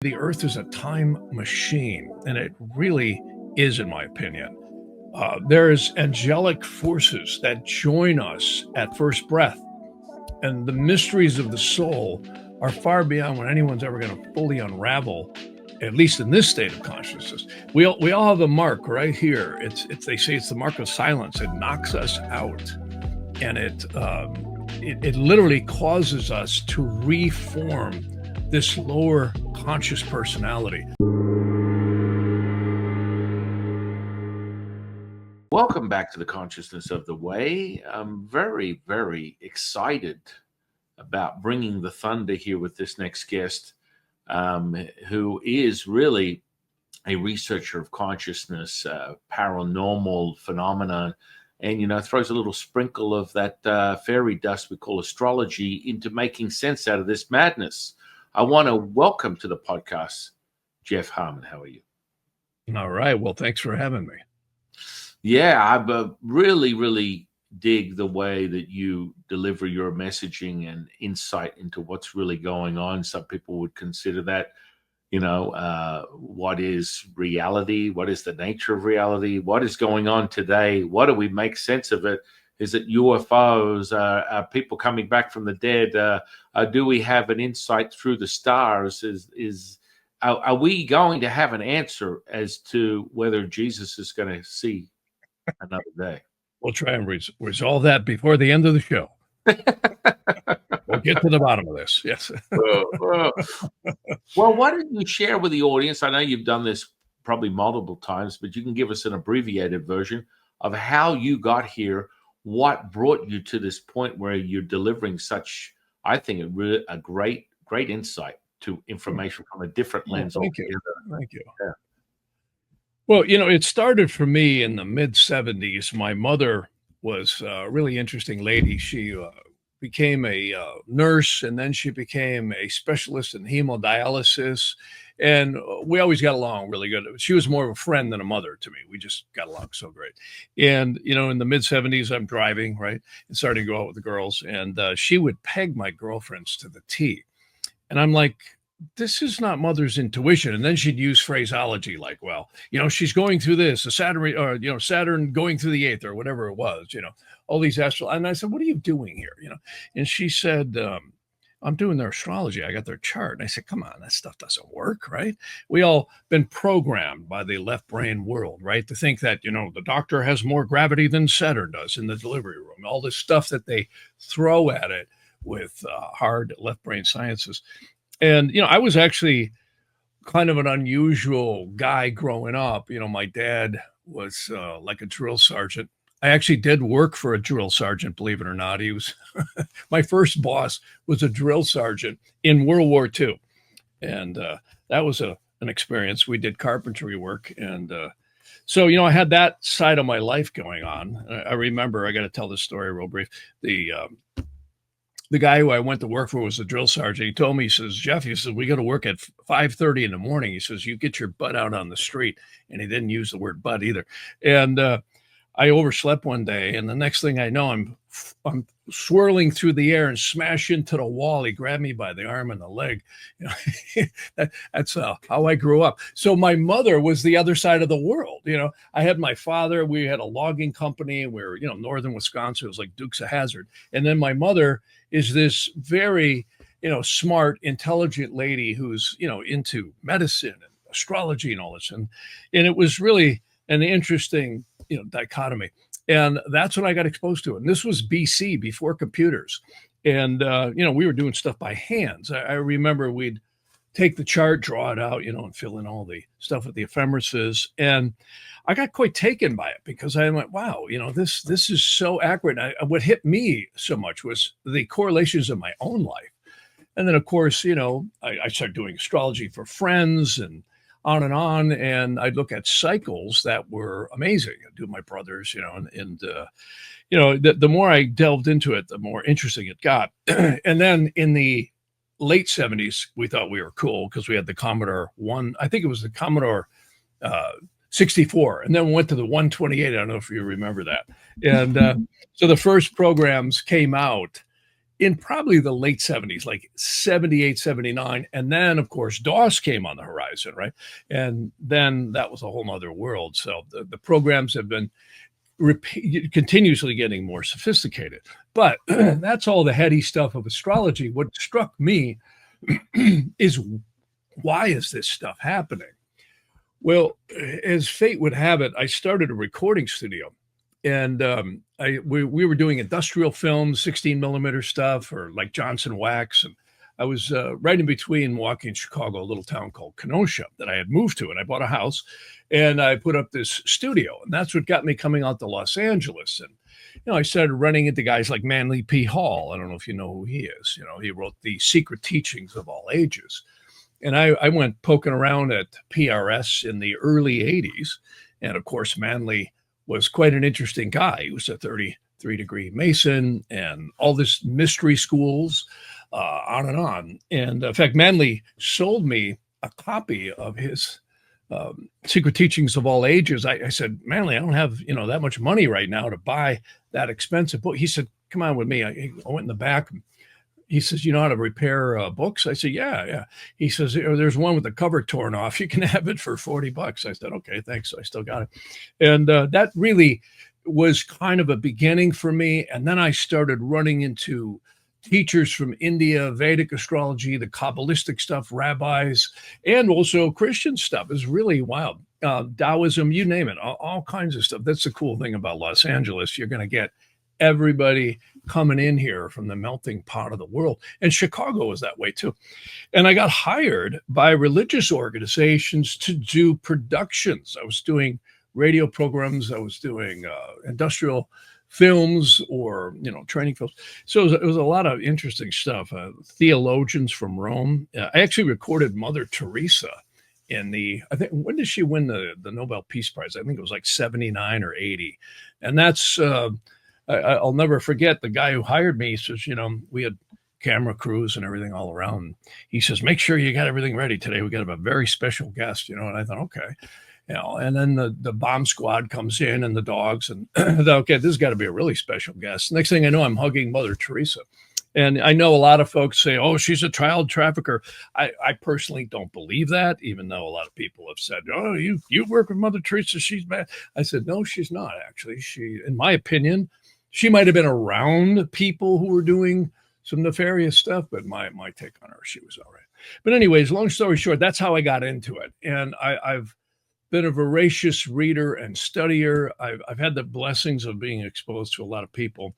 The Earth is a time machine, and it really is, in my opinion. There's angelic forces that join us at first breath, and the mysteries of the soul are far beyond what anyone's ever going to fully unravel, at least in this state of consciousness. We all have a mark right here. They say it's the mark of silence. It knocks us out, and it literally causes us to reform this lower conscious personality. Welcome back to the Consciousness of the Way. I'm very, very excited about bringing the thunder here with this next guest, who is really a researcher of consciousness, paranormal phenomena, and, throws a little sprinkle of that fairy dust we call astrology into making sense out of this madness. I want to welcome to the podcast, Jeff Harman. How are you? All right. Well, thanks for having me. Yeah, I really, really dig the way that you deliver your messaging and insight into what's really going on. Some people would consider that, what is reality? What is the nature of reality? What is going on today? What do we make sense of it? Is it UFOs? Are people coming back from the dead? Do we have an insight through the stars? Are we going to have an answer as to whether Jesus is going to see another day? We'll try and resolve that before the end of the show. We'll get to the bottom of this. Yes. Well, why don't you share with the audience? I know you've done this probably multiple times, but you can give us an abbreviated version of how you got here. What brought you to this point where you're delivering such, I think, a great insight to information from a different lens? Thank you. Yeah. Well, it started for me in the mid-'70s. My mother was a really interesting lady. She became a nurse, and then she became a specialist in hemodialysis. And we always got along really good. She was more of a friend than a mother to me. We just got along so great. And, in the mid-'70s, I'm driving, right, and starting to go out with the girls. And she would peg my girlfriends to the T. And I'm like, this is not mother's intuition. And then she'd use phraseology like, well, she's going through this, Saturn going through the eighth or whatever it was, all these astral. And I said, what are you doing here? And she said, I'm doing their astrology. I got their chart. And I said, come on, that stuff doesn't work, right? We all been programmed by the left brain world, right? To think that, the doctor has more gravity than Saturn does in the delivery room, all this stuff that they throw at it with hard left brain sciences. And, I was actually kind of an unusual guy growing up. My dad was like a drill sergeant. I actually did work for a drill sergeant, believe it or not. He was my first boss was a drill sergeant in World War II. And that was an experience. We did carpentry work. And so, I had that side of my life going on. I remember, I got to tell this story real brief. The guy who I went to work for was a drill sergeant. He told me, he says, Jeff, he says, we got to work at 5:30 in the morning. He says, you get your butt out on the street. And he didn't use the word butt either. And I overslept one day. And the next thing I know, I'm swirling through the air and smash into the wall. He grabbed me by the arm and the leg. That's how I grew up. So my mother was the other side of the world. I had my father. We had a logging company. We were, northern Wisconsin. It was like Dukes of Hazzard. And then my mother is this very, smart, intelligent lady who's, into medicine and astrology and all this. And it was really an interesting, dichotomy. And that's when I got exposed to it. And this was BC, before computers. And, we were doing stuff by hands. I remember we'd take the chart, draw it out, and fill in all the stuff with the ephemerises. And I got quite taken by it because I went, wow, this is so accurate. What hit me so much was the correlations of my own life. And then, of course, I started doing astrology for friends and on. And I'd look at cycles that were amazing. I'd do my brothers, the more I delved into it, the more interesting it got. And then in the late 70s, we thought we were cool because we had the Commodore I think it was the Commodore 64, and then went to the 128. I don't know if you remember that. And so the first programs came out in probably the late 70s, like 78, 79. And then, of course, DOS came on the horizon, right? And then that was a whole nother world. So the programs have been continuously getting more sophisticated. But that's all the heady stuff of astrology. What struck me is, why is this stuff happening? Well, as fate would have it, I started a recording studio, and we were doing industrial films, 16 millimeter stuff, or like Johnson wax. And I was right in between Milwaukee and Chicago, a little town called Kenosha that I had moved to, and I bought a house, and I put up this studio, and that's what got me coming out to Los Angeles. And I started running into guys like Manly P. Hall. I don't know if you know who he is. He wrote The Secret Teachings of All Ages. And I went poking around at PRS in the early 80s. And of course, Manly was quite an interesting guy. He was a 33-degree Mason and all this mystery schools, on and on. And in fact, Manly sold me a copy of his Secret Teachings of All Ages. I said, Manly, I don't have, that much money right now to buy that expensive book. He said, come on with me. I went in the back. He says, you know how to repair books? I said, yeah. He says, there's one with the cover torn off. You can have it for $40. I said, okay, thanks. I still got it. And that really was kind of a beginning for me. And then I started running into teachers from India, Vedic astrology, the Kabbalistic stuff, rabbis, and also Christian stuff. Is really wild. Taoism, you name it, all kinds of stuff. That's the cool thing about Los Angeles. You're going to get everybody coming in here from the melting pot of the world. And Chicago was that way too. And I got hired by religious organizations to do productions. I was doing radio programs. I was doing industrial films, or training films. So it was a lot of interesting stuff. Theologians from Rome. I actually recorded Mother Teresa in I think, when did she win the Nobel Peace Prize? I think it was like 79 or 80. And that's I'll never forget the guy who hired me. He says, we had camera crews and everything all around. He says, make sure you got everything ready today. We got a very special guest, and I thought, okay. And then the bomb squad comes in, and the dogs, and I thought, okay, this has got to be a really special guest. Next thing I know, I'm hugging Mother Teresa. And I know a lot of folks say, oh, she's a child trafficker. I personally don't believe that, even though a lot of people have said, oh, you work with Mother Teresa, she's bad. I said, no, she's not, actually. She, in my opinion, she might have been around people who were doing some nefarious stuff, but my take on her, she was all right. But anyways, long story short, that's how I got into it. And I've been a voracious reader and studier. I've had the blessings of being exposed to a lot of people,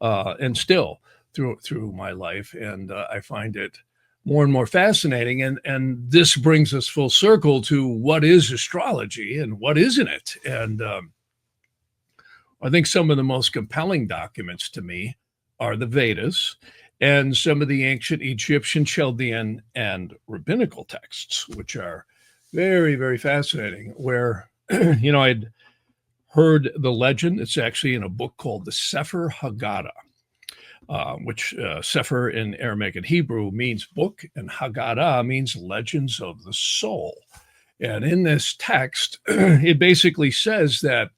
and still through my life. And I find it more and more fascinating. And this brings us full circle to what is astrology and what isn't it. And I think some of the most compelling documents to me are the Vedas and some of the ancient Egyptian, Chaldean, and rabbinical texts, which are very, very fascinating, where, I'd heard the legend. It's actually in a book called the Sefer Haggadah, which Sefer in Aramaic and Hebrew means book, and Haggadah means legends of the soul. And in this text, it basically says that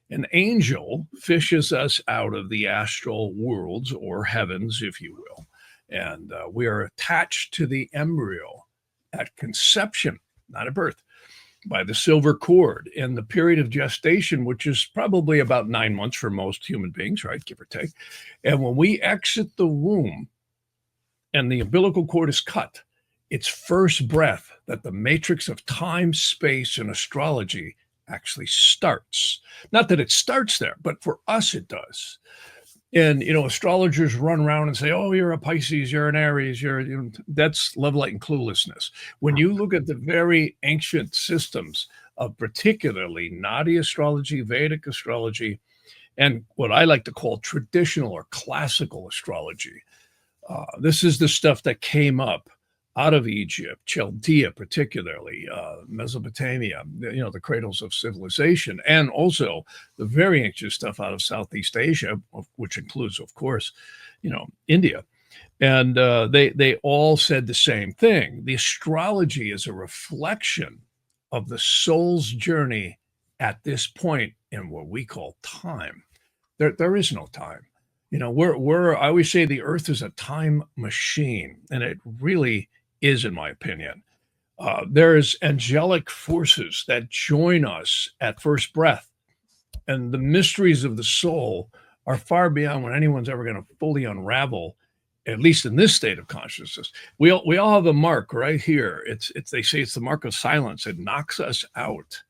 an angel fishes us out of the astral worlds, or heavens, if you will. And we are attached to the embryo at conception, not at birth, by the silver cord. And the period of gestation, which is probably about 9 months for most human beings, right, give or take. And when we exit the womb and the umbilical cord is cut, it's first breath that the matrix of time, space, and astrology actually starts. Not that it starts there, but for us it does. And astrologers run around and say, oh, you're a Pisces, you're an Aries, that's love, light, and cluelessness. When you look at the very ancient systems of particularly Naadi astrology, Vedic astrology, and what I like to call traditional or classical astrology, this is the stuff that came up out of Egypt, Chaldea particularly, Mesopotamia, the cradles of civilization, and also the very ancient stuff out of Southeast Asia, which includes, of course, India. And they all said the same thing. The astrology is a reflection of the soul's journey at this point in what we call time. There is no time. I always say the Earth is a time machine, and it really is, in my opinion. There's angelic forces that join us at first breath, and the mysteries of the soul are far beyond what anyone's ever going to fully unravel, at least in this state of consciousness. We all have a mark right here. It's they say it's the mark of silence. It knocks us out,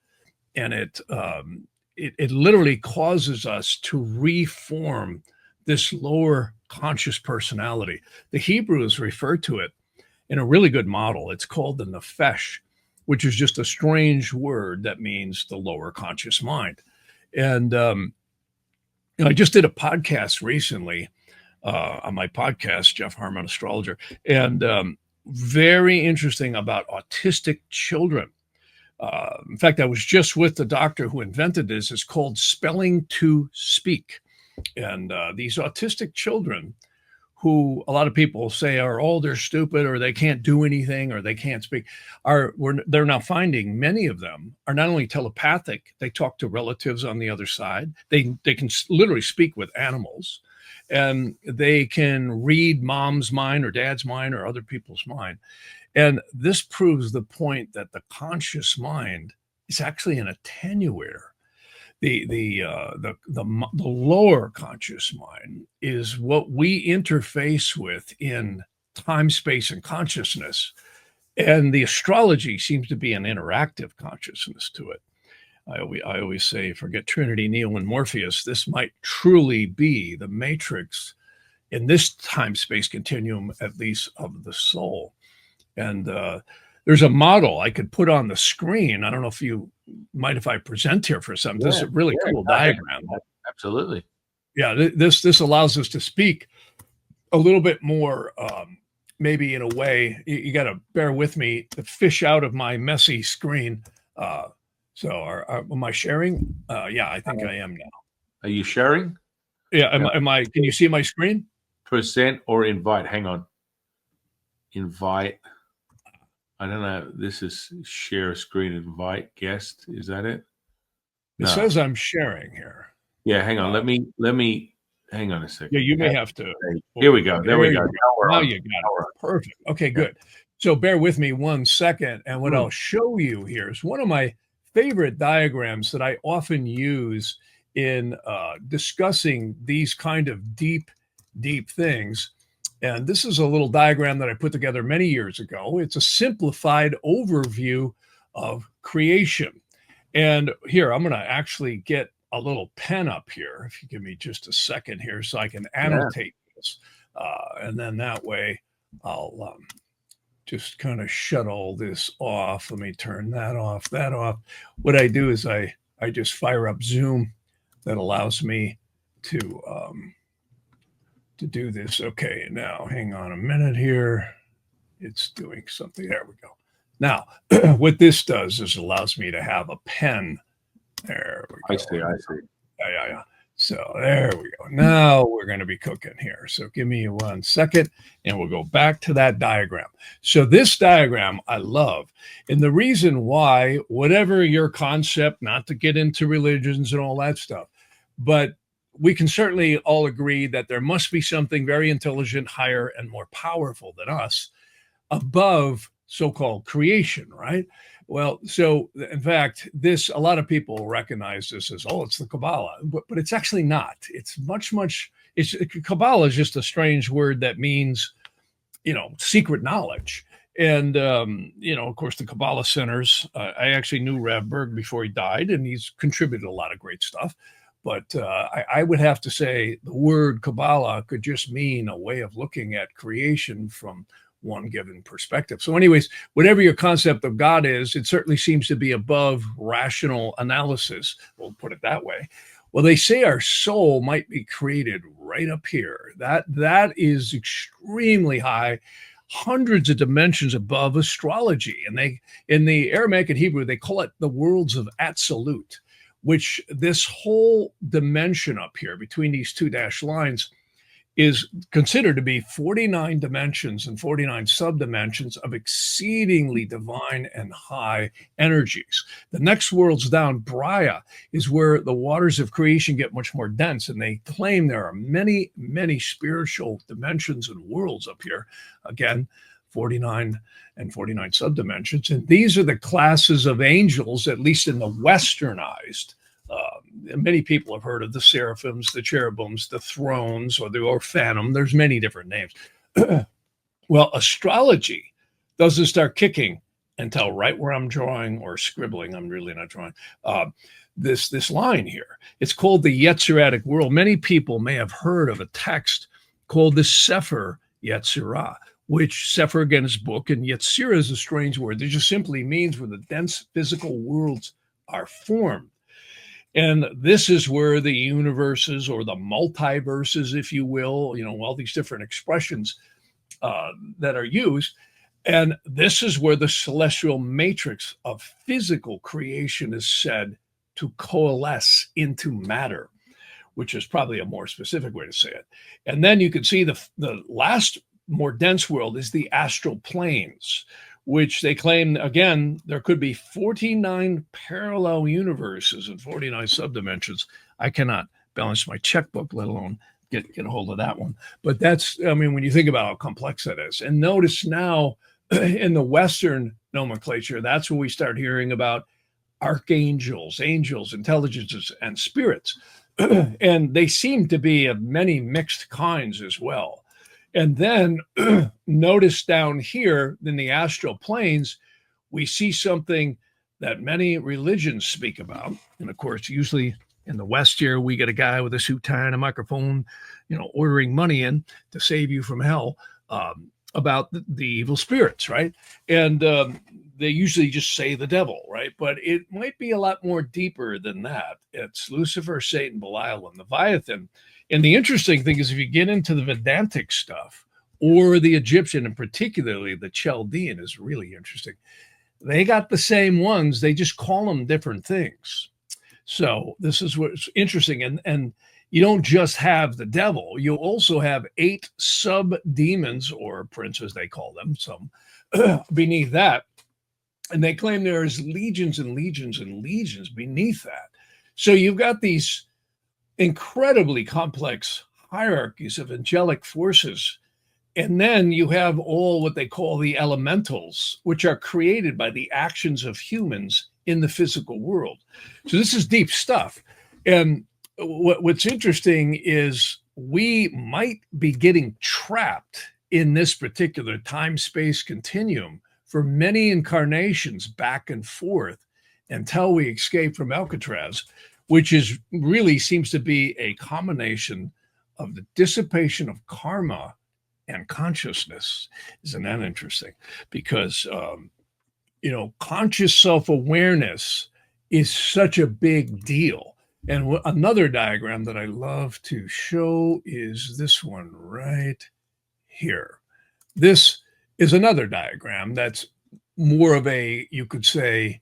and it literally causes us to reform this lower conscious personality. The Hebrews refer to it in a really good model. It's called the nefesh, which is just a strange word that means the lower conscious mind. And I just did a podcast recently on my podcast, Jeff Harman, Astrologer, and very interesting about autistic children. In fact, I was just with the doctor who invented this. It's called spelling to speak. And these autistic children, who a lot of people say are they're stupid, or they can't do anything, or they can't speak, they're now finding many of them are not only telepathic, they talk to relatives on the other side. They can literally speak with animals, and they can read mom's mind or dad's mind or other people's mind. And this proves the point that the conscious mind is actually an attenuator. The lower conscious mind is what we interface with in time, space, and consciousness. And the astrology seems to be an interactive consciousness to it. I always say, forget Trinity, Neo, and Morpheus. This might truly be the matrix in this time space continuum, at least of the soul. And there's a model I could put on the screen. I don't know if you mind if I present here for some. This is a really cool diagram. Absolutely. Yeah, this allows us to speak a little bit more, maybe in a way. You got to bear with me to fish out of my messy screen. So am I sharing? Yeah, I think I am now. Are you sharing? Yeah, am I? Can you see my screen? Present or invite? Hang on. Invite. I don't know. This is share screen, invite guest. Is that it? It says I'm sharing here. Yeah, hang on. Let me hang on a second. Yeah, you may have to. Here we go. There we go. Now you got it. Perfect. Okay, good. So bear with me 1 second. And what I'll show you here is one of my favorite diagrams that I often use in discussing these kind of deep things. And this is a little diagram that I put together many years ago. It's a simplified overview of creation. And here, I'm going to actually get a little pen up here. If you give me just a second here so I can annotate this. And then that way I'll just kind of shut all this off. Let me turn that off. What I do is I just fire up Zoom. That allows me to do this. Okay, now hang on a minute here. It's doing something. There we go. Now, what this does is allows me to have a pen. There we go. I see. Yeah. So there we go. Now we're going to be cooking here. So give me 1 second and we'll go back to that diagram. So this diagram I love. And the reason why, whatever your concept, not to get into religions and all that stuff, but we can certainly all agree that there must be something very intelligent, higher, and more powerful than us above so-called creation, right? Well, so in fact, a lot of people recognize this as, it's the Kabbalah, but it's actually not. It's much, Kabbalah is just a strange word that means, secret knowledge. And, of course, the Kabbalah centers, I actually knew Rav Berg before he died, and he's contributed a lot of great stuff. But I would have to say the word Kabbalah could just mean a way of looking at creation from one given perspective. So anyways, whatever your concept of God is, it certainly seems to be above rational analysis. We'll put it that way. Well, they say our soul might be created right up here. That is extremely high, hundreds of dimensions above astrology. And they, in the Aramaic and Hebrew, they call it the worlds of absolute, which this whole dimension up here between these two dashed lines is considered to be 49 dimensions and 49 subdimensions of exceedingly divine and high energies. The next worlds down, Braya, is where the waters of creation get much more dense, and they claim there are many, many spiritual dimensions and worlds up here. Again, 49 and 49 subdimensions. And these are the classes of angels, at least in the westernized. Many people have heard of the seraphims, the cherubims, the thrones, or the orphanum. There's many different names. Well, astrology doesn't start kicking until right where I'm drawing or scribbling. I'm really not drawing this line here. It's called the Yetziratic world. Many people may have heard of a text called the Sefer Yetzirah, which Sefer again is book, and Yetzirah is a strange word. It just simply means where the dense physical worlds are formed. And this is where the universes, or the multiverses, if you will, all these different expressions that are used. And this is where the celestial matrix of physical creation is said to coalesce into matter, which is probably a more specific way to say it. And then you can see the last more dense world is the astral planes, which they claim, again, there could be 49 parallel universes and 49 subdimensions. I cannot balance my checkbook, let alone get a hold of that one. But that's, when you think about how complex that is. And notice now in the Western nomenclature, that's when we start hearing about archangels, angels, intelligences, and spirits. And they seem to be of many mixed kinds as well. And then notice down here in the astral planes, we see something that many religions speak about. And of course, usually in the West here, we get a guy with a suit tie and a microphone, ordering money in to save you from hell, about the evil spirits, right? And they usually just say the devil, right? But it might be a lot more deeper than that. It's Lucifer, Satan, Belial, and Leviathan. And the interesting thing is, if you get into the Vedantic stuff, or the Egyptian, and particularly the Chaldean, is really interesting. They got the same ones, they just call them different things. So this is what's interesting. And you don't just have the devil, you also have 8 sub-demons, or princes, they call them, some beneath that. And they claim there's legions and legions and legions beneath that. So you've got these incredibly complex hierarchies of angelic forces. And then you have all what they call the elementals, which are created by the actions of humans in the physical world. So this is deep stuff. And what's interesting is we might be getting trapped in this particular time-space continuum for many incarnations back and forth until we escape from Alcatraz, which is really seems to be a combination of the dissipation of karma and consciousness. Isn't that interesting? Because, conscious self-awareness is such a big deal. And another diagram that I love to show is this one right here. This is another diagram that's more of a, you could say,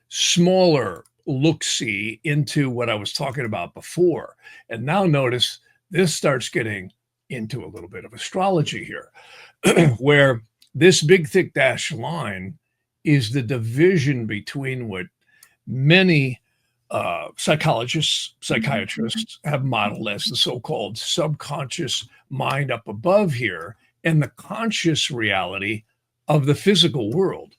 smaller look-see into what I was talking about before. And now notice this starts getting into a little bit of astrology here, where this big thick dashed line is the division between what many psychologists, psychiatrists have modeled as the so-called subconscious mind up above here, and the conscious reality of the physical world.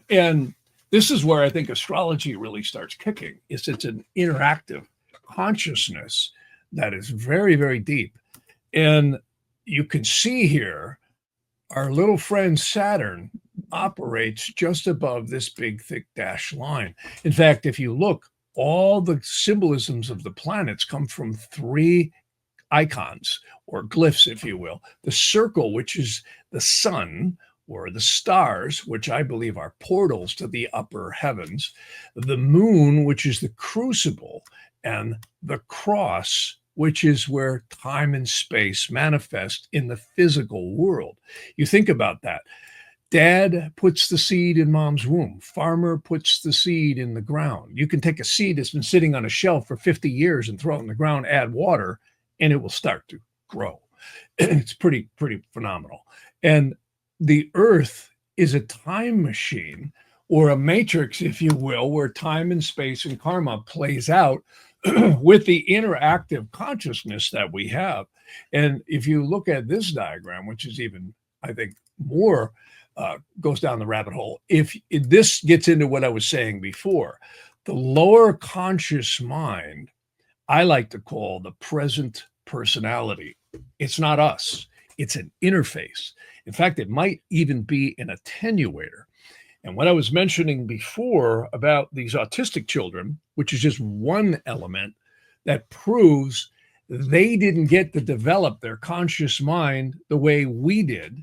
And this is where I think astrology really starts kicking. It's an interactive consciousness that is very, very deep. And you can see here, our little friend Saturn operates just above this big, thick dashed line. In fact, if you look, all the symbolisms of the planets come from 3 icons, or glyphs, if you will. The circle, which is the sun, or the stars, which I believe are portals to the upper heavens, the moon, which is the crucible, and the cross, which is where time and space manifest in the physical world. You think about that. Dad puts the seed in mom's womb. Farmer puts the seed in the ground. You can take a seed that's been sitting on a shelf for 50 years and throw it in the ground, add water, and it will start to grow. It's pretty phenomenal. And the Earth is a time machine, or a matrix, if you will, where time and space and karma plays out with the interactive consciousness that we have. And if you look at this diagram, which is even, I think, more goes down the rabbit hole, if this gets into what I was saying before, the lower conscious mind, I like to call the present personality. It's not us, it's an interface. In fact, it might even be an attenuator. And what I was mentioning before about these autistic children, which is just one element that proves they didn't get to develop their conscious mind the way we did.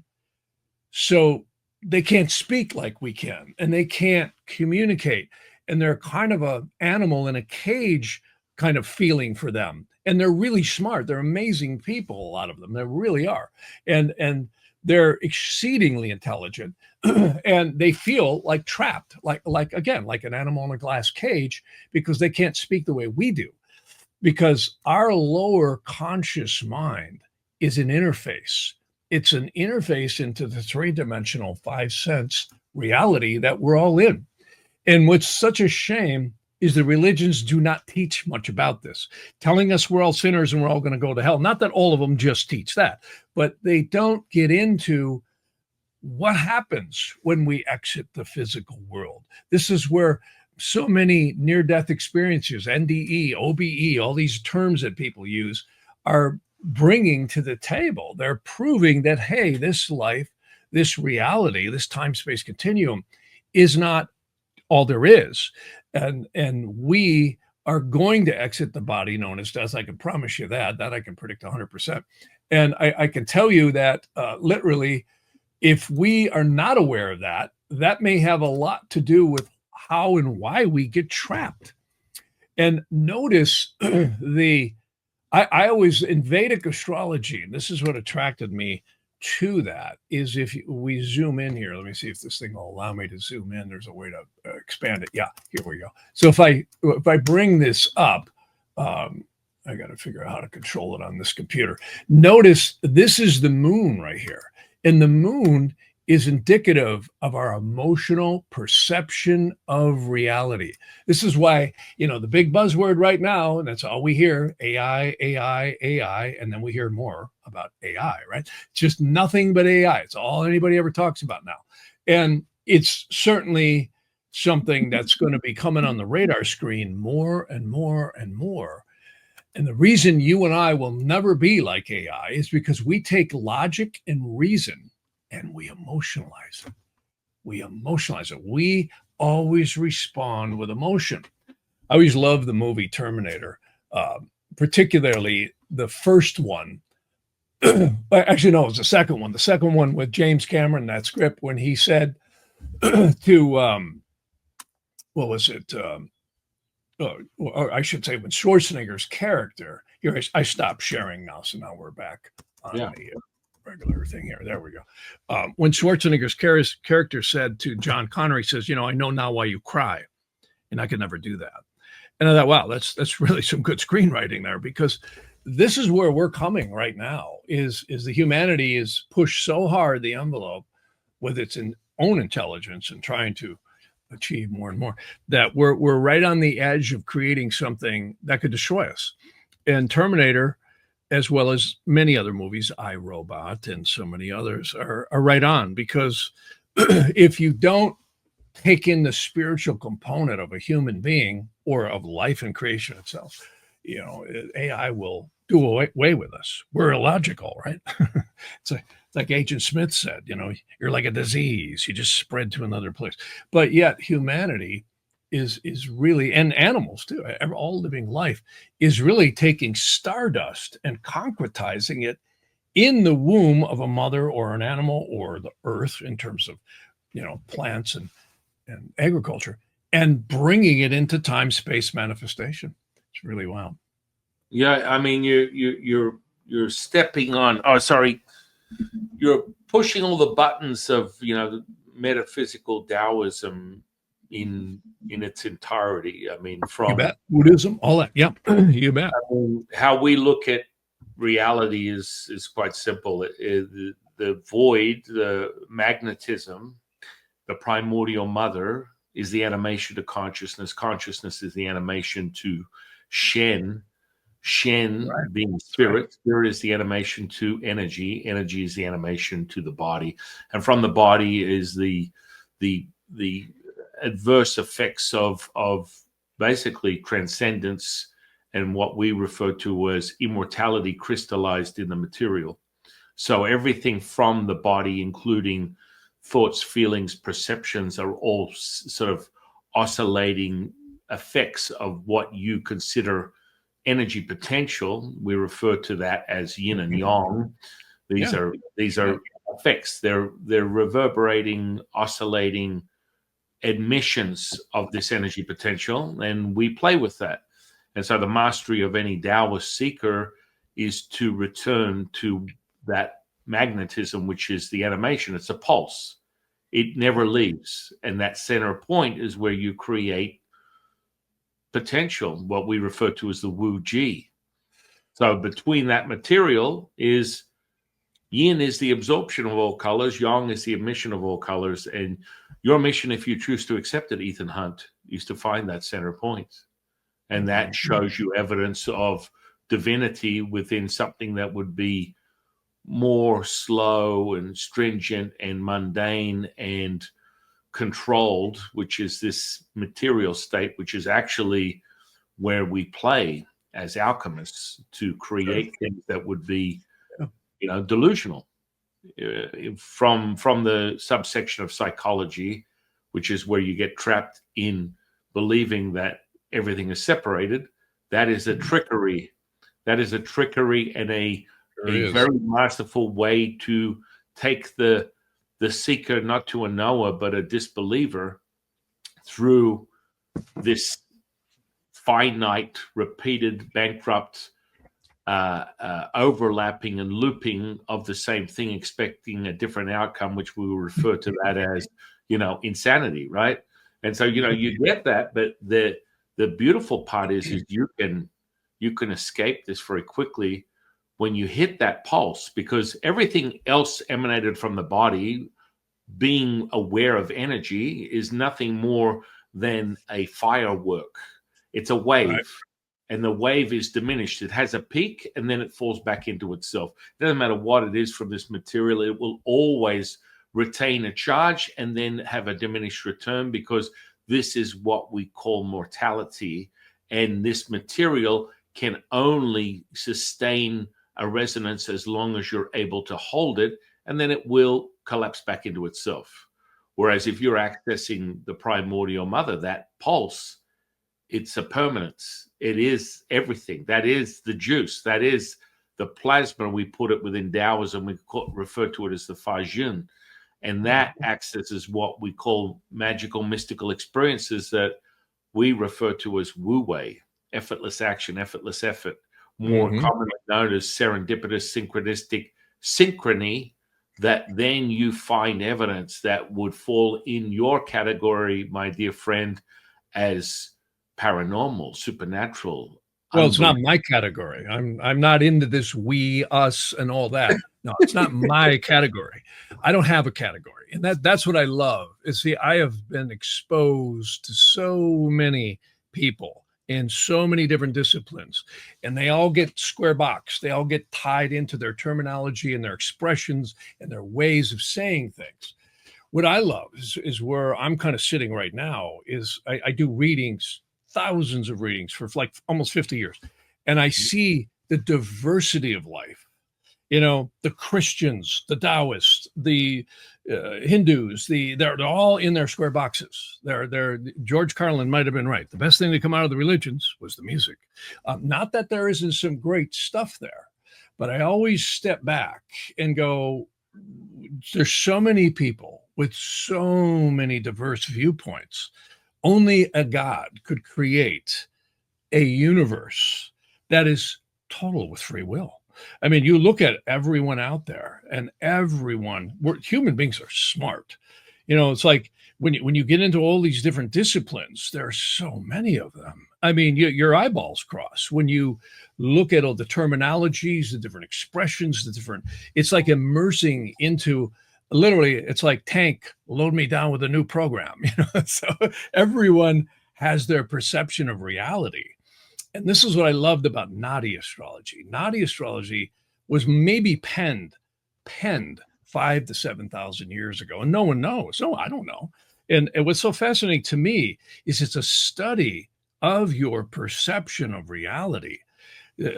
So they can't speak like we can, and they can't communicate. And they're kind of an animal in a cage kind of feeling for them. And they're really smart. They're amazing people, a lot of them. They really are. And they're exceedingly intelligent. And they feel like trapped, like again, like an animal in a glass cage, because they can't speak the way we do. Because our lower conscious mind is an interface. It's an interface into the three-dimensional, five-sense reality that we're all in. And what's such a shame is the religions do not teach much about this, telling us we're all sinners and we're all going to go to hell. Not that all of them just teach that, but they don't get into what happens when we exit the physical world. This is where so many near-death experiences, NDE, OBE, all these terms that people use, are bringing to the table. They're proving that, hey, this life, this reality, this time-space continuum is not all there is. And we are going to exit the body known as death. I can promise you that I can predict 100%. And I can tell you that literally, if we are not aware of that, that may have a lot to do with how and why we get trapped. And notice I always, in Vedic astrology, and this is what attracted me to that, is if we zoom in here, let me see if this thing will allow me to zoom in. There's a way to expand it. Yeah, here we go. So if I bring this up, I got to figure out how to control it on this computer. Notice this is the moon right here. And the moon is indicative of our emotional perception of reality. This is why, the big buzzword right now, and that's all we hear, AI, AI, AI, and then we hear more about AI, right? It's just nothing but AI. It's all anybody ever talks about now. And it's certainly something that's going to be coming on the radar screen more and more and more. And the reason you and I will never be like AI is because we take logic and reason and we emotionalize it. We emotionalize it. We always respond with emotion. I always love the movie Terminator, particularly the first one. Actually, no, it was the second one. The second one with James Cameron, that script, when he said to, what was it? Or I should say, when Schwarzenegger's character, here, I stopped sharing now, so now we're back on the regular thing here. There we go. When Schwarzenegger's character said to John Connor, he says, I know now why you cry, and I could never do that. And I thought, wow, that's really some good screenwriting there, because this is where we're coming right now, is the humanity is pushed so hard the envelope with its own intelligence and trying to achieve more and more, that we're right on the edge of creating something that could destroy us. And Terminator, as well as many other movies, I, Robot, and so many others, are right on, because if you don't take in the spiritual component of a human being or of life and creation itself, AI will do away with us. We're illogical, right? It's like Agent Smith said, you're like a disease. You just spread to another place. But yet humanity is really, and animals too, all living life is really taking stardust and concretizing it in the womb of a mother or an animal or the earth, in terms of, plants and agriculture, and bringing it into time-space manifestation. It's really wild. Yeah, I mean, you're stepping on. Oh, sorry, you're pushing all the buttons of the metaphysical Taoism in its entirety. I mean, from you bet. Buddhism, all that. Yep, you bet. How we look at reality is quite simple. The void, the magnetism, the primordial mother is the animation to consciousness. Consciousness is the animation to Shen. Shen being spirit. Spirit is the animation to energy. Energy is the animation to the body. And from the body is the adverse effects of basically transcendence and what we refer to as immortality crystallized in the material. So everything from the body, including thoughts, feelings, perceptions, are all sort of oscillating effects of what you consider energy potential. We refer to that as yin and yang. These are effects. They're reverberating, oscillating admissions of this energy potential, and we play with that. And so the mastery of any Taoist seeker is to return to that magnetism, which is the animation. It's a pulse. It never leaves. And that center point is where you create potential, what we refer to as the Wu Ji. So between that material is yin is the absorption of all colors, yang is the emission of all colors. And your mission, if you choose to accept it, Ethan Hunt, is to find that center point. And that shows you evidence of divinity within something that would be more slow and stringent and mundane and controlled, which is this material state, which is actually where we play as alchemists to create things that would be, delusional. From the subsection of psychology, which is where you get trapped in believing that everything is separated, that is a trickery. That is a trickery and a very masterful way to take the seeker not to a knower, but a disbeliever through this finite, repeated, bankrupt, overlapping and looping of the same thing, expecting a different outcome, which we will refer to that as, insanity, right? And so, you get that, but the beautiful part is you can escape this very quickly when you hit that pulse, because everything else emanated from the body. Being aware of energy is nothing more than a firework. It's a wave. Right. And the wave is diminished. It has a peak and then it falls back into itself. It doesn't matter what it is from this material. It will always retain a charge and then have a diminished return, because this is what we call mortality. And this material can only sustain a resonance as long as you're able to hold it, and then it will collapse back into itself. Whereas if you're accessing the primordial mother, that pulse, it's a permanence. It is everything. That is the juice. That is the plasma. We put it within Taoism. We refer to it as the Fa Jun. And that accesses what we call magical, mystical experiences that we refer to as Wu Wei, effortless action, effortless effort, more commonly known as serendipitous, synchronistic synchrony, that then you find evidence that would fall in your category, my dear friend, as paranormal, supernatural. Well, it's not my category. I'm not into this we, us, and all that. No, it's not my category. I don't have a category. And that's what I love. Is, see, I have been exposed to so many people in so many different disciplines, and they all get square boxed. They all get tied into their terminology and their expressions and their ways of saying things. What I love is where I'm kind of sitting right now is I do readings, thousands of readings for like almost 50 years. And I see the diversity of life. The Christians, the Taoists, the Hindus, they're all in their square boxes. They're George Carlin might have been right. The best thing to come out of the religions was the music. Not that there isn't some great stuff there, but I always step back and go, there's so many people with so many diverse viewpoints. Only a God could create a universe that is total with free will. I mean, you look at everyone out there, and human beings are smart. It's like when you get into all these different disciplines, there are so many of them, I mean, your eyeballs cross when you look at all the terminologies, the different expressions, the different, it's like immersing into, literally, it's like Tank, load me down with a new program. So everyone has their perception of reality. And this is what I loved about Naadi astrology. Naadi astrology was maybe penned 5 to 7,000 years ago, and no one knows. No, I don't know. And what's so fascinating to me is it's a study of your perception of reality.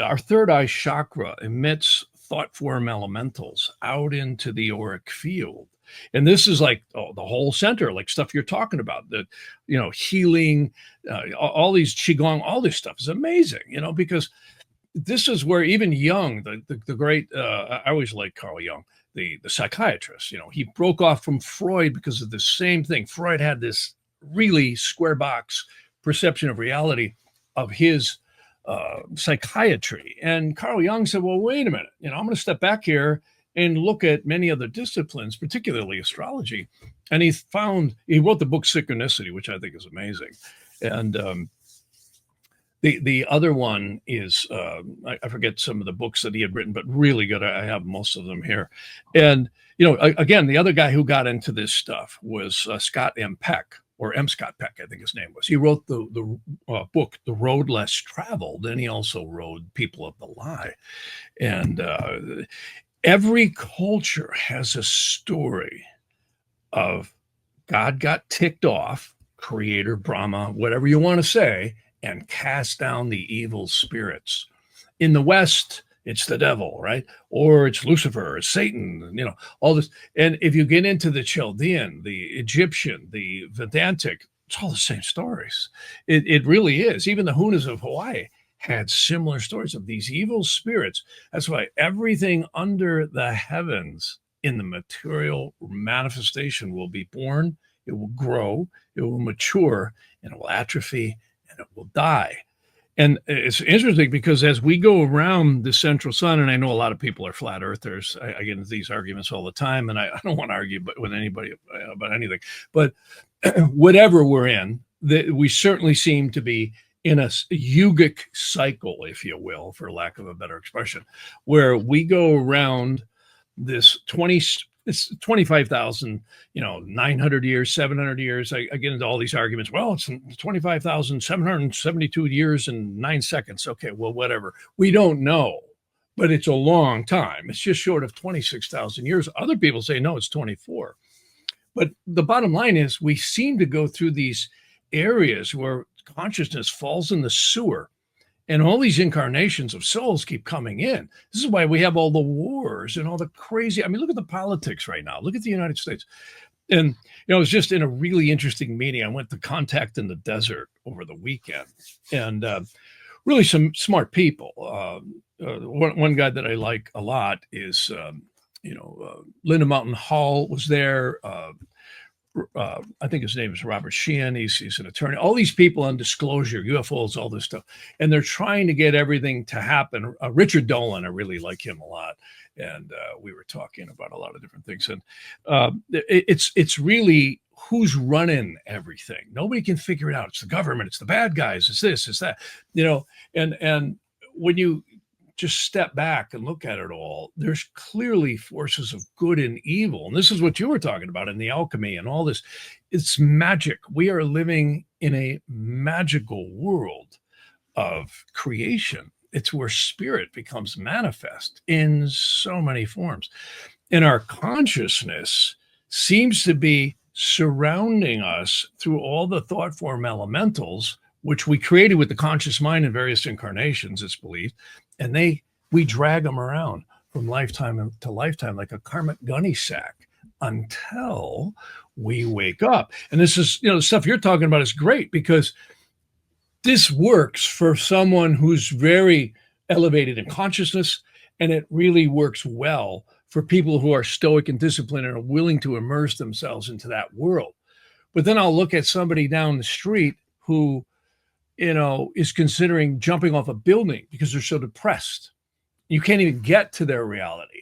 Our third eye chakra emits thought form elementals out into the auric field. And this is like the whole center, like stuff you're talking about, that, healing, all these qigong, all this stuff is amazing, because this is where even Jung, the great, I always like Carl Jung, the psychiatrist, he broke off from Freud because of the same thing. Freud had this really square box perception of reality of his psychiatry. And Carl Jung said, well, wait a minute, I'm going to step back here and look at many other disciplines, particularly astrology. And he wrote the book Synchronicity, which I think is amazing. And the other one is, I forget some of the books that he had written, but really good. I have most of them here. And, again, the other guy who got into this stuff was Scott M. Peck, or M. Scott Peck, I think his name was. He wrote the book, The Road Less Traveled, and he also wrote People of the Lie. And every culture has a story of God got ticked off, creator, Brahma, whatever you want to say, and cast down the evil spirits. In the West, it's the devil, right? Or it's Lucifer, or Satan, all this. And if you get into the Chaldean, the Egyptian, the Vedantic, it's all the same stories. It really is. Even the Hunas of Hawaii had similar stories of these evil spirits. That's why everything under the heavens in the material manifestation will be born, it will grow, it will mature, and it will atrophy, and it will die. And it's interesting because as we go around the central sun, and I know a lot of people are flat earthers, I get into these arguments all the time, and I don't want to argue with anybody about anything, but whatever we're in, we certainly seem to be in a yogic cycle, if you will, for lack of a better expression, where we go around this 25,000, 900 years, 700 years. I get into all these arguments. Well, it's 25,772 years and 9 seconds. Okay, well, whatever. We don't know, but it's a long time. It's just short of 26,000 years. Other people say, no, it's 24. But the bottom line is we seem to go through these areas where consciousness falls in the sewer, and all these incarnations of souls keep coming in. This is why we have all the wars and all the crazy. I mean, look at the politics right now. Look at the United States. And, I was just in a really interesting meeting. I went to Contact in the Desert over the weekend, and really some smart people. One guy that I like a lot is, Linda Mountain Hall was there. I think his name is Robert Sheehan. He's an attorney. All these people on disclosure, UFOs, all this stuff, and they're trying to get everything to happen. Richard Dolan, I really like him a lot, and we were talking about a lot of different things. And it's really who's running everything. Nobody can figure it out. It's the government. It's the bad guys. It's this. It's that. And when you just step back and look at it all, there's clearly forces of good and evil. And this is what you were talking about in the alchemy and all this. It's magic. We are living in a magical world of creation. It's where spirit becomes manifest in so many forms. And our consciousness seems to be surrounding us through all the thought form elementals, which we created with the conscious mind in various incarnations, it's believed. And we drag them around from lifetime to lifetime like a karmic gunny sack until we wake up. And this is, the stuff you're talking about is great because this works for someone who's very elevated in consciousness, and it really works well for people who are stoic and disciplined and are willing to immerse themselves into that world. But then I'll look at somebody down the street who, is considering jumping off a building because they're so depressed. You can't even get to their reality.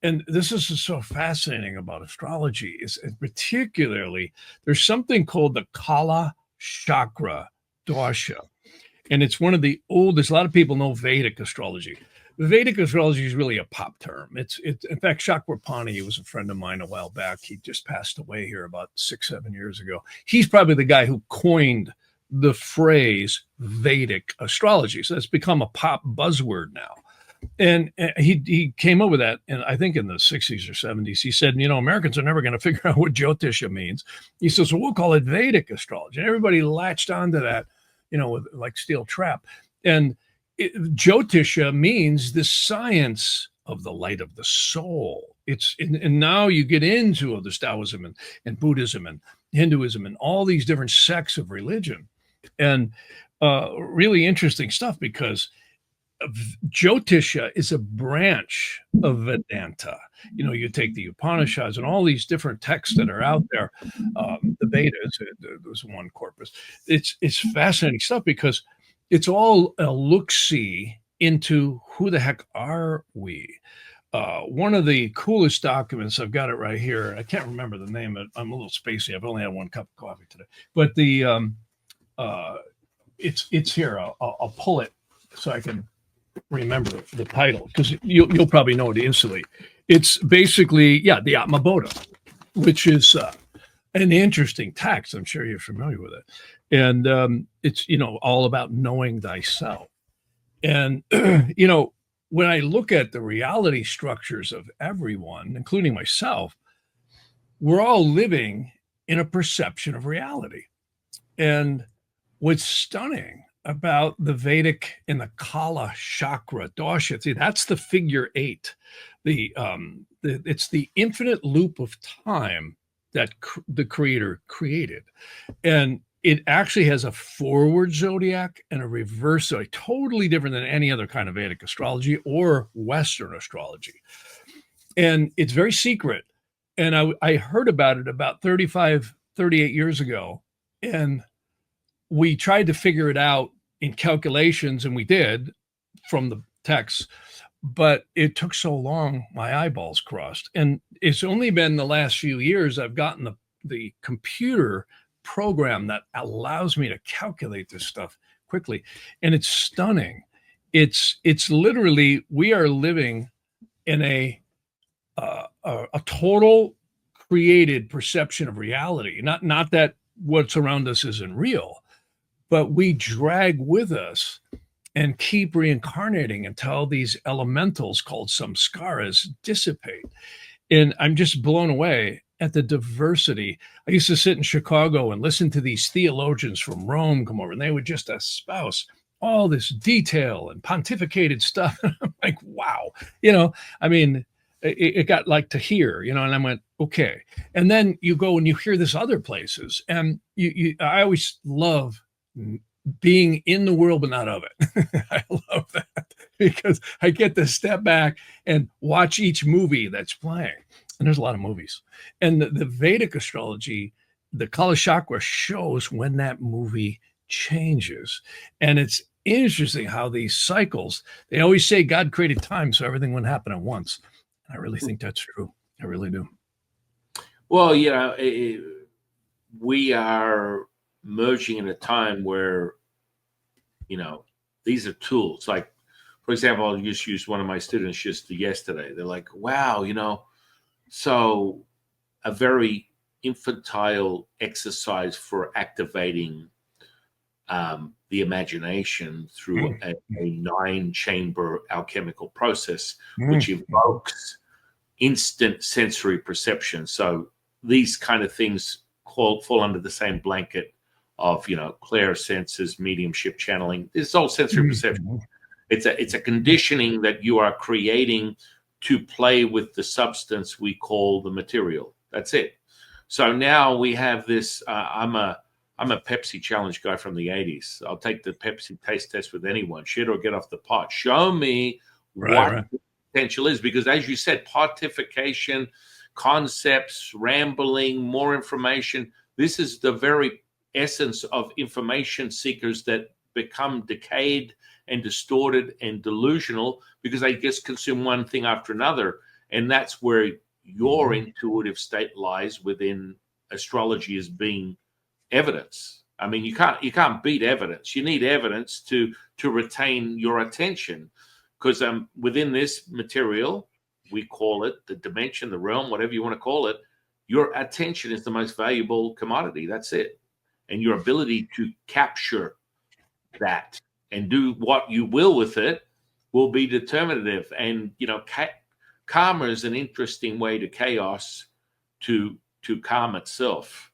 And this is so fascinating about astrology is particularly there's something called the Kala Chakra Dosha. And it's one of the oldest. A lot of people know Vedic astrology. Vedic astrology is really a pop term. It's in fact, Chakrapani was a friend of mine a while back. He just passed away here about 6-7 years ago. He's probably the guy who coined the phrase Vedic astrology. So it's become a pop buzzword now. And he came up with that, and I think in the 60s or 70s, he said, Americans are never going to figure out what Jyotisha means. He says, so we'll call it Vedic astrology. And everybody latched onto that, with like steel trap. And Jyotisha means the science of the light of the soul. And now you get into the Taoism and Buddhism and Hinduism and all these different sects of religion. And really interesting stuff, because Jyotisha is a branch of Vedanta. You take the Upanishads and all these different texts that are out there, the Vedas, there's one corpus. It's fascinating stuff, because it's all a look-see into who the heck are we. One of the coolest documents, I've got it right here. I can't remember the name. I'm a little spacey. I've only had one cup of coffee today. But it's here. I'll pull it so I can remember the title, because you'll probably know it instantly. It's basically, the Atma Bodha, which is an interesting text. I'm sure you're familiar with it. And it's, all about knowing thyself. And, when I look at the reality structures of everyone, including myself, we're all living in a perception of reality. And what's stunning about the Vedic and the Kala chakra dosha, see, that's the figure 8. It's the infinite loop of time that the creator created. And it actually has a forward zodiac and a reverse zodiac, totally different than any other kind of Vedic astrology or Western astrology. And it's very secret. And I heard about it about 38 years ago. And we tried to figure it out in calculations, and we did from the text, but it took so long, my eyeballs crossed. And it's only been the last few years I've gotten the computer program that allows me to calculate this stuff quickly. And it's stunning. It's literally, we are living in a total created perception of reality. Not that what's around us isn't real, but we drag with us and keep reincarnating until these elementals called samskaras dissipate. And I'm just blown away at the diversity. I used to sit in Chicago and listen to these theologians from Rome come over, and they would just espouse all this detail and pontificated stuff. I'm like, wow, it got like to hear, and I went, okay. And then you go and you hear this other places, and I always love being in the world but not of it. I love that, because I get to step back and watch each movie that's playing. And there's a lot of movies. And the Vedic astrology, the Kala chakra, shows when that movie changes. And it's interesting how these cycles, they always say God created time so everything wouldn't happen at once. And I really think that's true. I really do. Well, we are merging in a time where, these are tools. Like, for example, I'll just use one of my students just yesterday. They're like, wow, so a very infantile exercise for activating the imagination through a 9-chamber alchemical process, which evokes instant sensory perception. So these kind of things fall under the same blanket of, clair senses, mediumship, channeling. This is all sensory perception. It's a conditioning that you are creating to play with the substance we call the material. That's it. So now we have this. I'm a Pepsi challenge guy from the 80s. I'll take the Pepsi taste test with anyone. Shit or get off the pot. Show me what the potential is, because as you said, pontification, concepts, rambling, more information. This is the very essence of information seekers that become decayed and distorted and delusional because they just consume one thing after another. And that's where your intuitive state lies within astrology as being evidence. I mean, you can't beat evidence. You need evidence to retain your attention, because within this material, we call it the dimension, the realm, whatever you want to call it. Your attention is the most valuable commodity. That's it, and your ability to capture that and do what you will with it will be determinative. And karma is an interesting way to chaos to calm itself,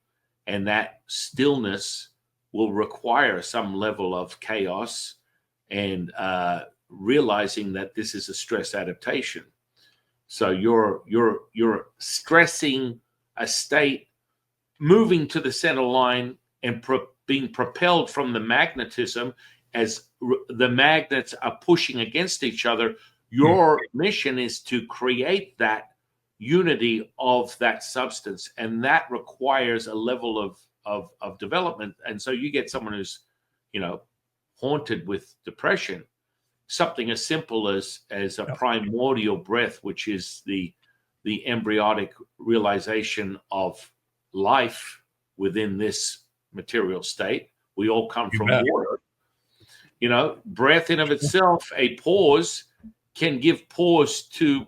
and that stillness will require some level of chaos and realizing that this is a stress adaptation. So you're stressing a state, moving to the center line and being propelled from the magnetism as the magnets are pushing against each other. Your mission is to create that unity of that substance, and that requires a level of development. And so you get someone who's haunted with depression, something as simple as a primordial breath, which is the embryonic realization of life within this material state. We all come from water. Breath in of itself, a pause can give pause to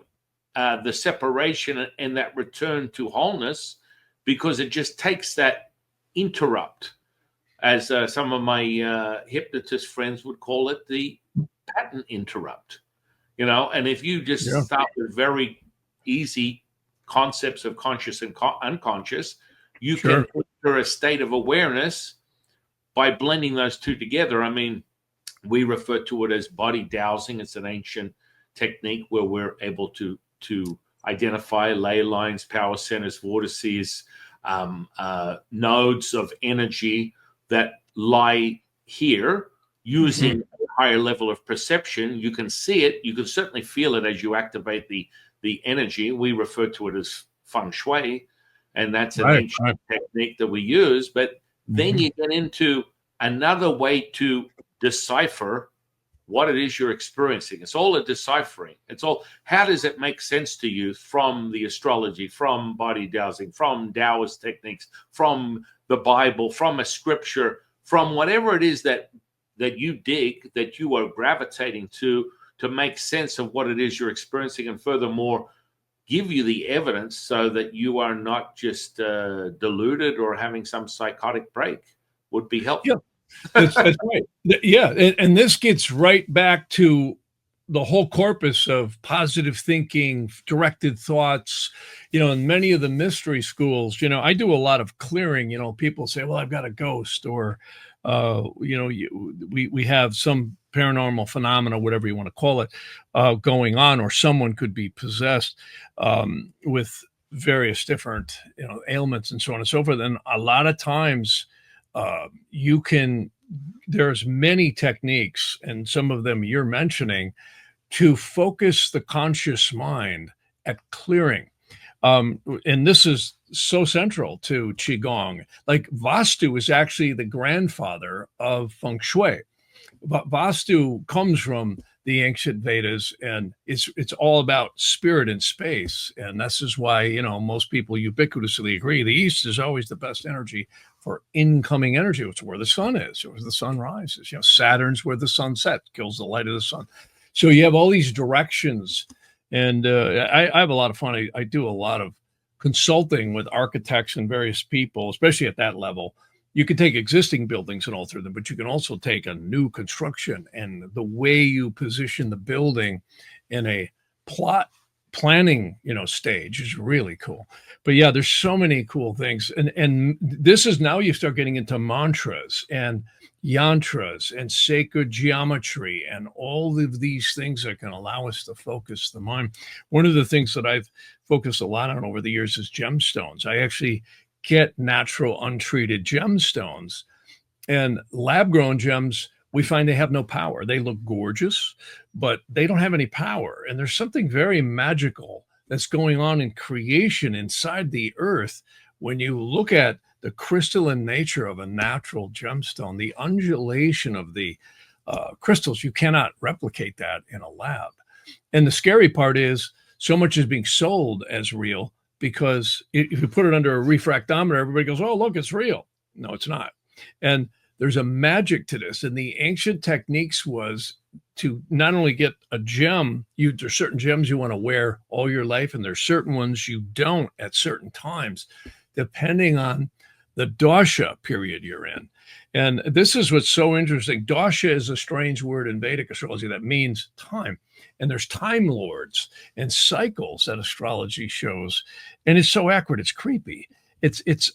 the separation and that return to wholeness, because it just takes that interrupt, as some of my hypnotist friends would call it, the pattern interrupt. And if you just start with very easy concepts of conscious and unconscious, you can enter a state of awareness by blending those two together. I mean, we refer to it as body dowsing. It's an ancient technique where we're able to identify ley lines, power centers, vortices, nodes of energy that lie here, using a higher level of perception. You can see it. You can certainly feel it as you activate the energy. We refer to it as feng shui, and that's an ancient technique that we use. But then you get into another way to decipher what it is you're experiencing. It's all a deciphering. It's all, how does it make sense to you from the astrology, from body dowsing, from Taoist techniques, from the Bible, from a scripture, from whatever it is that you dig, that you are gravitating to make sense of what it is you're experiencing, and furthermore, give you the evidence so that you are not just deluded or having some psychotic break, would be helpful. Yeah. That's right. Yeah. And this gets right back to the whole corpus of positive thinking, directed thoughts, in many of the mystery schools. I do a lot of clearing. People say, well, I've got a ghost, or, we have some paranormal phenomena, whatever you want to call it, going on, or someone could be possessed with various different, ailments and so on and so forth. And a lot of times, there's many techniques, and some of them you're mentioning, to focus the conscious mind at clearing. And this is so central to Qigong. Like, Vastu is actually the grandfather of Feng Shui. Vastu comes from the ancient Vedas, and it's all about spirit and space. And this is why, most people ubiquitously agree the East is always the best energy for incoming energy. It's where the sun is, where the sun rises. Saturn's where the sun sets, kills the light of the sun. So you have all these directions. And I have a lot of fun. I do a lot of consulting with architects and various people, especially at that level. You can take existing buildings and alter them, but you can also take a new construction, and the way you position the building in a planning, stage is really cool. But yeah, there's so many cool things. And this is, now you start getting into mantras and yantras and sacred geometry and all of these things that can allow us to focus the mind. One of the things that I've focused a lot on over the years is gemstones. I actually get natural untreated gemstones, and lab-grown gems, we find they have no power. They look gorgeous, but they don't have any power. And there's something very magical that's going on in creation inside the earth when you look at the crystalline nature of a natural gemstone, the undulation of the crystals. You cannot replicate that in a lab. And the scary part is, so much is being sold as real, because if you put it under a refractometer, everybody goes, oh, look, it's real. No, it's not. And there's a magic to this. And the ancient techniques was to not only get a gem, there's certain gems you want to wear all your life, and there's certain ones you don't at certain times, depending on the dosha period you're in. And this is what's so interesting. Dosha is a strange word in Vedic astrology that means time. And there's time lords and cycles that astrology shows. And it's so accurate, it's creepy.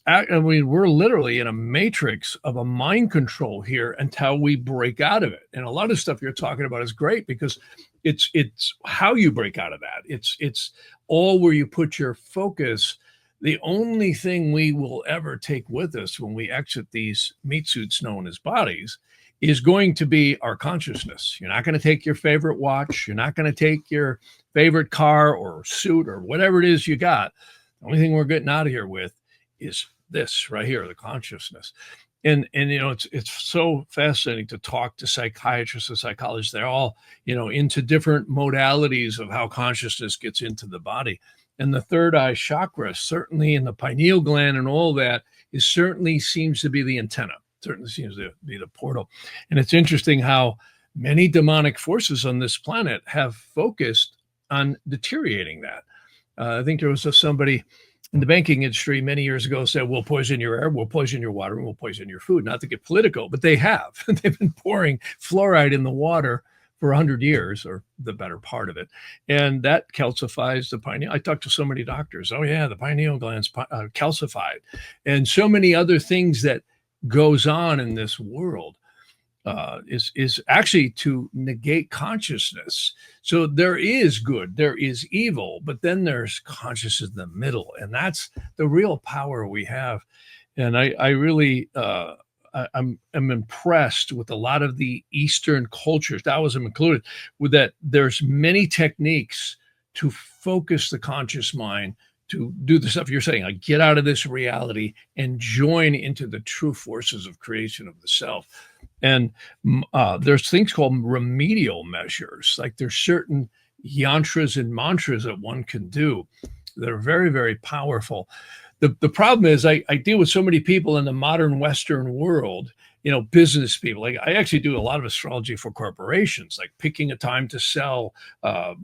I mean, we're literally in a matrix of a mind control here until we break out of it. And a lot of stuff you're talking about is great because it's how you break out of that. It's all where you put your focus. The only thing we will ever take with us when we exit these meat suits known as bodies is going to be our consciousness. You're not going to take your favorite watch. You're not going to take your favorite car or suit or whatever it is you got. The only thing we're getting out of here with is this right here, the consciousness. And you know, it's so fascinating to talk to psychiatrists and psychologists. They're all, you know, into different modalities of how consciousness gets into the body. And the third eye chakra, certainly in the pineal gland and all that, is certainly seems to be the antenna, certainly seems to be the portal. And it's interesting how many demonic forces on this planet have focused on deteriorating that. I think there was somebody in the banking industry many years ago said, we'll poison your air, we'll poison your water, and we'll poison your food. Not to get political, but they have. They've been pouring fluoride in the water for 100 years, or the better part of it. And that calcifies the pineal. I talked to so many doctors. Oh, yeah, the pineal gland's calcified. And so many other things that goes on in this world is actually to negate consciousness. So there is good, there is evil, but then there's consciousness in the middle. And that's the real power we have. And I really, I'm impressed with a lot of the Eastern cultures, Taoism included, with that there's many techniques to focus the conscious mind to do the stuff you're saying, like get out of this reality and join into the true forces of creation of the self. And there's things called remedial measures, like there's certain yantras and mantras that one can do that are very, very powerful. The problem is I deal with so many people in the modern Western world, you know, business people. Like I actually do a lot of astrology for corporations, like picking a time to sell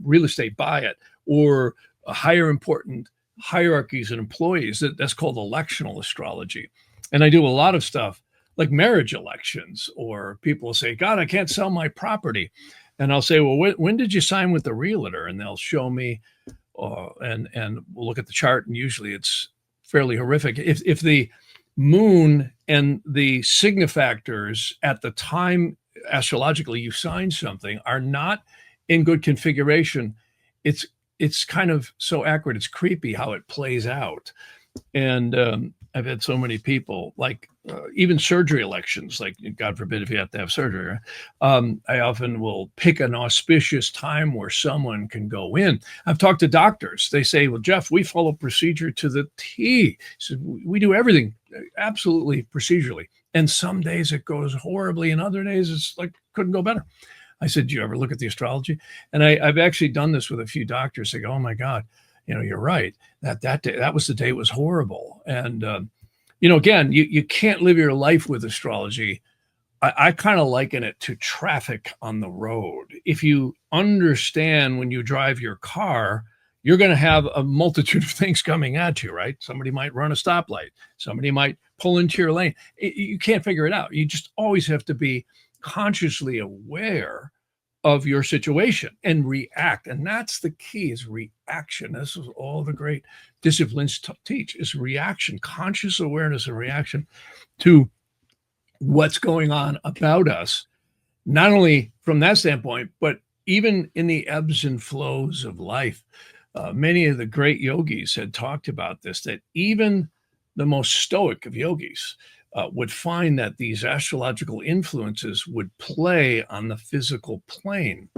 real estate, buy it, or hire important hierarchies and employees. That's called electional astrology. And I do a lot of stuff like marriage elections, or people will say, God, I can't sell my property. And I'll say, well, when did you sign with the realtor? And they'll show me, and we'll look at the chart, and usually it's fairly horrific. If the moon and the signifactors at the time astrologically you sign something are not in good configuration, it's kind of so accurate. It's creepy how it plays out. And I've had so many people, like even surgery elections, like God forbid if you have to have surgery, I often will pick an auspicious time where someone can go in. I've talked to doctors. They say, well, Jeff, we follow procedure to the T. So we do everything absolutely procedurally. And some days it goes horribly, and other days it's like couldn't go better. I said, do you ever look at the astrology? And I've actually done this with a few doctors. They go, oh my God, you know, you're right. That day, that was the day it was horrible. And, you know, again, you can't live your life with astrology. I kind of liken it to traffic on the road. If you understand when you drive your car, you're going to have a multitude of things coming at you, right? Somebody might run a stoplight. Somebody might pull into your lane. You can't figure it out. You just always have to be consciously aware of your situation and react. And that's the key, is reaction. This is all the great disciplines teach, is reaction, conscious awareness and reaction to what's going on about us, not only from that standpoint, but even in the ebbs and flows of life. Many of the great yogis had talked about this, that even the most stoic of yogis would find that these astrological influences would play on the physical plane.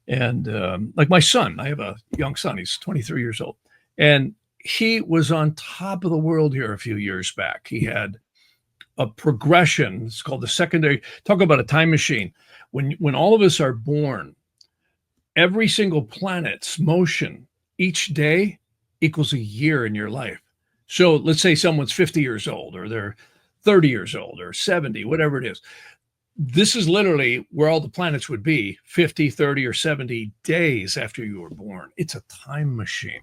And like my son, I have a young son, he's 23 years old, and he was on top of the world here a few years back. He had a progression. It's called the secondary. Talk about a time machine. When all of us are born, every single planet's motion each day equals a year in your life. So let's say someone's 50 years old, or they're 30 years old or 70, whatever it is. This is literally where all the planets would be 50, 30, or 70 days after you were born. It's a time machine.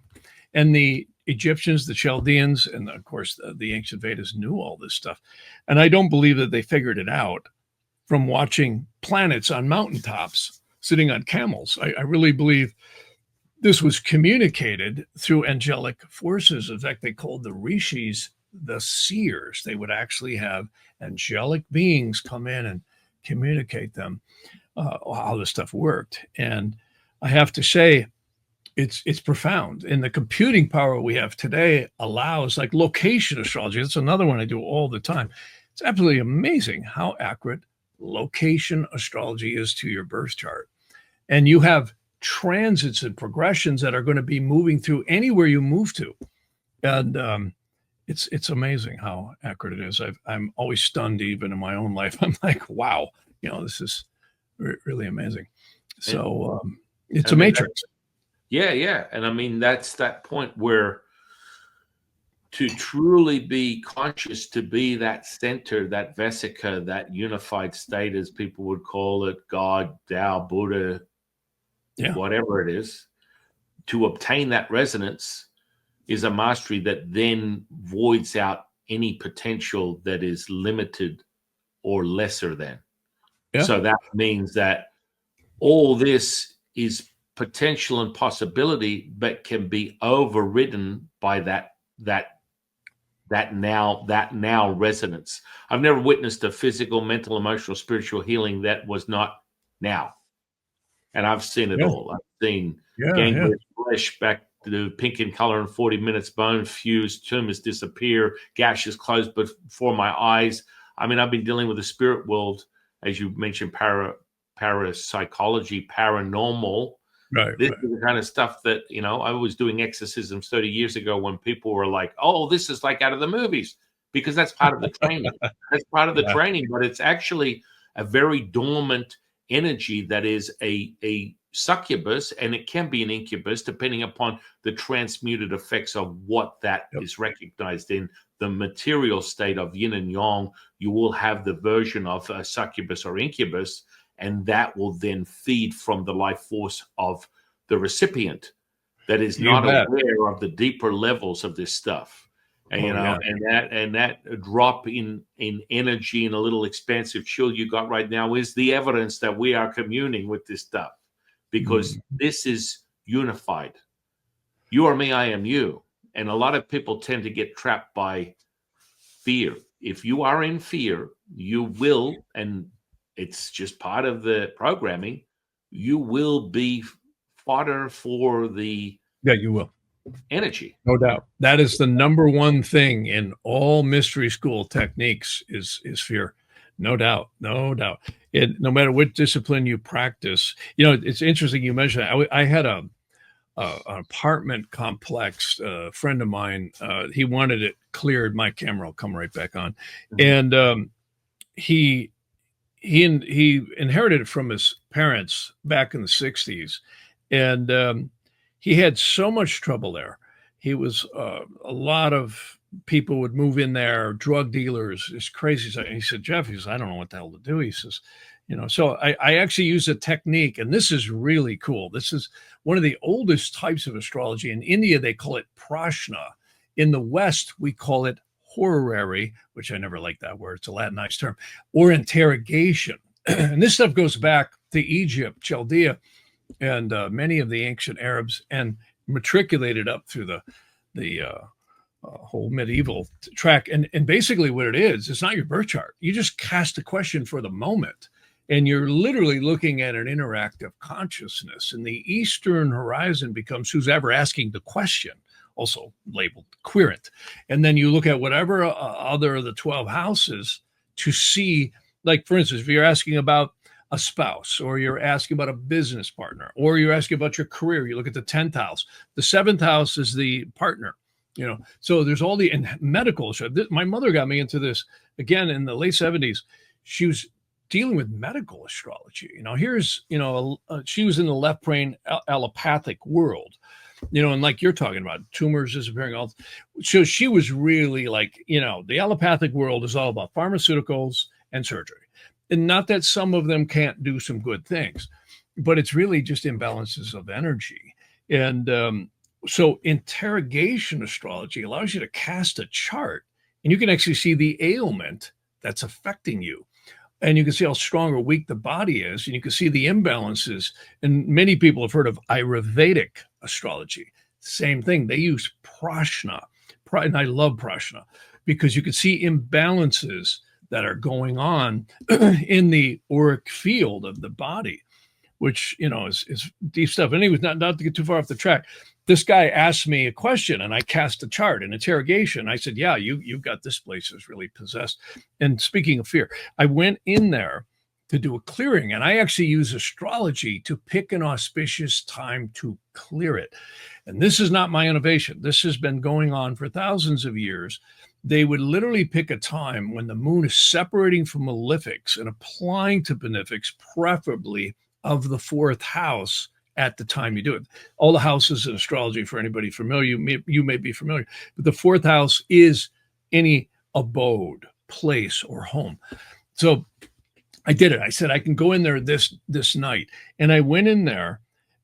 And the Egyptians, the Chaldeans, and of course the ancient Vedas knew all this stuff. And I don't believe that they figured it out from watching planets on mountaintops sitting on camels. I really believe this was communicated through angelic forces. In fact, they called the rishis the seers. They would actually have angelic beings come in and communicate them how this stuff worked. And I have to say, it's profound. And the computing power we have today allows, like, location astrology. That's another one I do all the time. It's absolutely amazing how accurate location astrology is to your birth chart. And you have transits and progressions that are going to be moving through anywhere you move to. And it's amazing how accurate it is. I'm always stunned, even in my own life. I'm like, wow, this is really amazing. So it's a matrix. Yeah. And I mean, that's that point where to truly be conscious, to be that center, that vesica, that unified state, as people would call it, God, Tao, Buddha, whatever it is, to obtain that resonance is a mastery that then voids out any potential that is limited or lesser than. Yeah. So that means that all this is potential and possibility, but can be overridden by that now resonance. I've never witnessed a physical, mental, emotional, spiritual healing that was not now. And I've seen it all. I've seen gangrene flesh back to pink in color in 40 minutes, bone fused, tumors disappear, gashes closed before my eyes. I mean, I've been dealing with the spirit world, as you mentioned, parapsychology, paranormal. Right. This is the kind of stuff that, I was doing exorcisms 30 years ago when people were like, oh, this is like out of the movies, because that's part of the training. That's part of the training, but it's actually a very dormant energy that is a succubus, and it can be an incubus, depending upon the transmuted effects of what that is recognized in. The material state of yin and yang, you will have the version of a succubus or incubus, and that will then feed from the life force of the recipient that is not aware of the deeper levels of this stuff. And and that drop in energy in a little expansive chill you got right now is the evidence that we are communing with this stuff, because this is unified. You are me, I am you. And a lot of people tend to get trapped by fear. If you are in fear, you will, and it's just part of the programming, you will be fodder for the you will energy. No doubt. That is the number one thing in all mystery school techniques is fear. No doubt. No matter what discipline you practice. It's interesting you mentioned that. I had an apartment complex, a friend of mine, he wanted it cleared. My camera will come right back on. And he inherited it from his parents back in the 60s. And he had so much trouble there. He was a lot of people would move in there, drug dealers. It's crazy. And he said, Jeff, I don't know what the hell to do. He says, so I actually use a technique, and this is really cool. This is one of the oldest types of astrology. In India, they call it prashna. In the West, we call it horary, which I never liked that word. It's a Latinized term, or interrogation. And this stuff goes back to Egypt, Chaldea, and many of the ancient Arabs, and matriculated up through the whole medieval track. And basically what it is, it's not your birth chart. You just cast a question for the moment, and you're literally looking at an interactive consciousness. And the Eastern horizon becomes who's ever asking the question, also labeled querent. And then you look at whatever other of the 12 houses to see, like, for instance, if you're asking about a spouse, or you're asking about a business partner, or you're asking about your career, you look at the 10th house. The 7th house is the partner, So there's all the, and medical. My mother got me into this again in the late 70s. She was dealing with medical astrology. She was in the left brain allopathic world. and like you're talking about, tumors disappearing. So she was really like, the allopathic world is all about pharmaceuticals and surgery. And not that some of them can't do some good things, but it's really just imbalances of energy. And so interrogation astrology allows you to cast a chart, and you can actually see the ailment that's affecting you. And you can see how strong or weak the body is, and you can see the imbalances. And many people have heard of Ayurvedic astrology. Same thing. They use prashna, and I love prashna because you can see imbalances that are going on in the auric field of the body, which is deep stuff. And anyways, not to get too far off the track, this guy asked me a question, and I cast a chart, an interrogation. I said, "Yeah, you've got this place is really possessed." And speaking of fear, I went in there to do a clearing, and I actually use astrology to pick an auspicious time to clear it. And this is not my innovation. This has been going on for thousands of years. They would literally pick a time when the moon is separating from malefics and applying to benefics, preferably of the fourth house at the time you do it. All the houses in astrology, for anybody familiar, you may be familiar, but the fourth house is any abode, place, or home. So I did it. I said, I can go in there this night. And I went in there,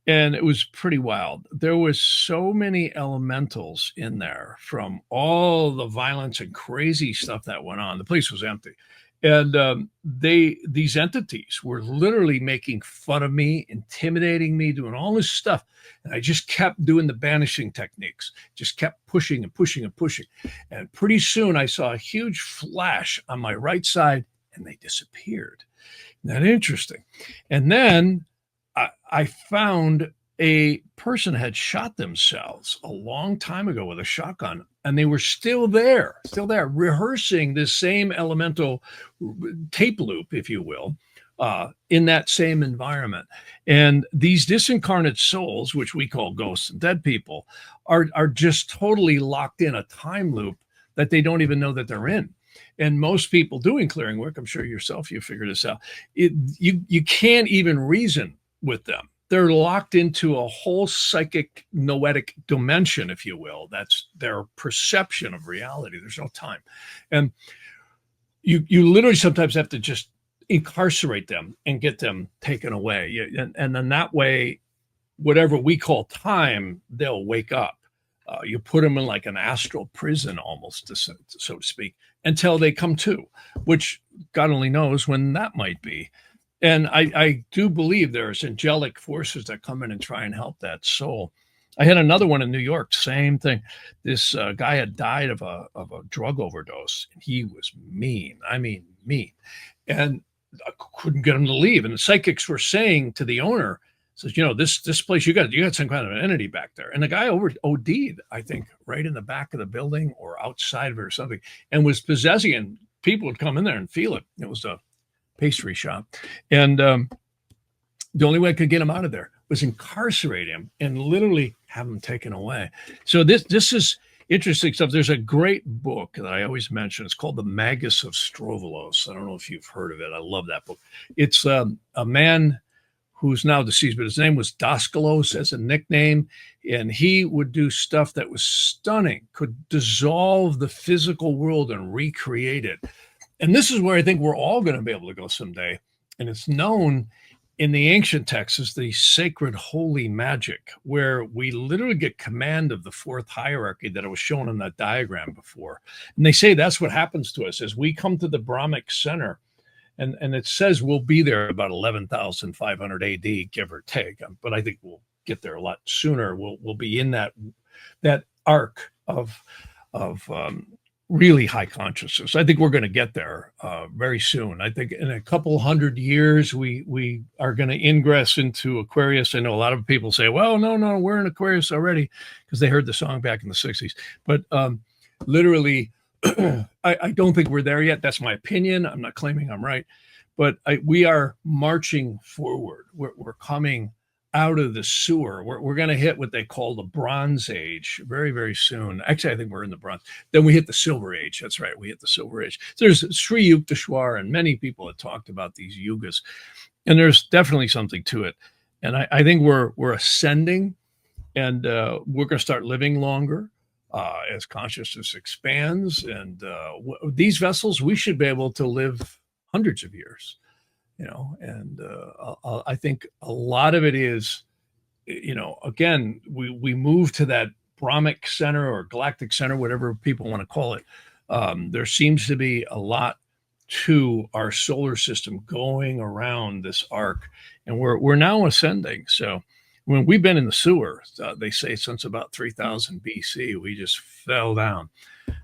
and it was pretty wild. There was so many elementals in there from all the violence and crazy stuff that went on. The place was empty. And these entities were literally making fun of me, intimidating me, doing all this stuff. And I just kept doing the banishing techniques, just kept pushing and pushing and pushing. And pretty soon I saw a huge flash on my right side, and they disappeared. Isn't that interesting? And then I found a person had shot themselves a long time ago with a shotgun, and they were still there, rehearsing this same elemental tape loop, if you will, in that same environment. And these disincarnate souls, which we call ghosts and dead people, are just totally locked in a time loop that they don't even know that they're in. And most people doing clearing work, I'm sure yourself, you figure this out, you can't even reason with them. They're locked into a whole psychic noetic dimension, if you will. That's their perception of reality. There's no time. And you literally sometimes have to just incarcerate them and get them taken away. And then that way, whatever we call time, they'll wake up. You put them in like an astral prison almost, so to speak, until they come to, which God only knows when that might be. And I do believe there's angelic forces that come in and try and help that soul. I had another one in New York, same thing. This guy had died of a drug overdose. He was mean. I mean, mean. And I couldn't get him to leave. And the psychics were saying to the owner, says, this place, you got some kind of an entity back there. And the guy OD'd, I think, right in the back of the building or outside of it or something, and was possessing it. And people would come in there and feel it. It was a pastry shop. And the only way I could get him out of there was incarcerate him and literally have him taken away. So this is interesting stuff. There's a great book that I always mention. It's called The Magus of Strovolos. I don't know if you've heard of it. I love that book. It's a man who's now deceased, but his name was Daskalos as a nickname. And he would do stuff that was stunning, could dissolve the physical world and recreate it. And this is where I think we're all going to be able to go someday. And it's known in the ancient texts as the sacred holy magic, where we literally get command of the fourth hierarchy that I was shown in that diagram before. And they say that's what happens to us as we come to the Brahmic center. And it says we'll be there about 11,500 AD, give or take. But I think we'll get there a lot sooner. We'll be in that arc of really high consciousness. I think we're going to get there very soon. I think in a couple hundred years, we are going to ingress into Aquarius. I know a lot of people say, well, no, we're in Aquarius already because they heard the song back in the 60s. But literally, I don't think we're there yet. That's my opinion. I'm not claiming I'm right. But we are marching forward. We're coming out of the sewer. We're going to hit what they call the Bronze Age very, very soon. Actually, I think we're in the Bronze. Then we hit the Silver Age. That's right. We hit the Silver Age. So there's Sri Yukteswar, and many people have talked about these yugas. And there's definitely something to it. And I think we're ascending. and we're going to start living longer as consciousness expands. And these vessels, we should be able to live hundreds of years, and I think a lot of it is, again, we move to that Brahmic center or galactic center, whatever people want to call it. There seems to be a lot to our solar system going around this arc, and we're now ascending. So when we've been in the sewer, they say since about 3000 BC, we just fell down,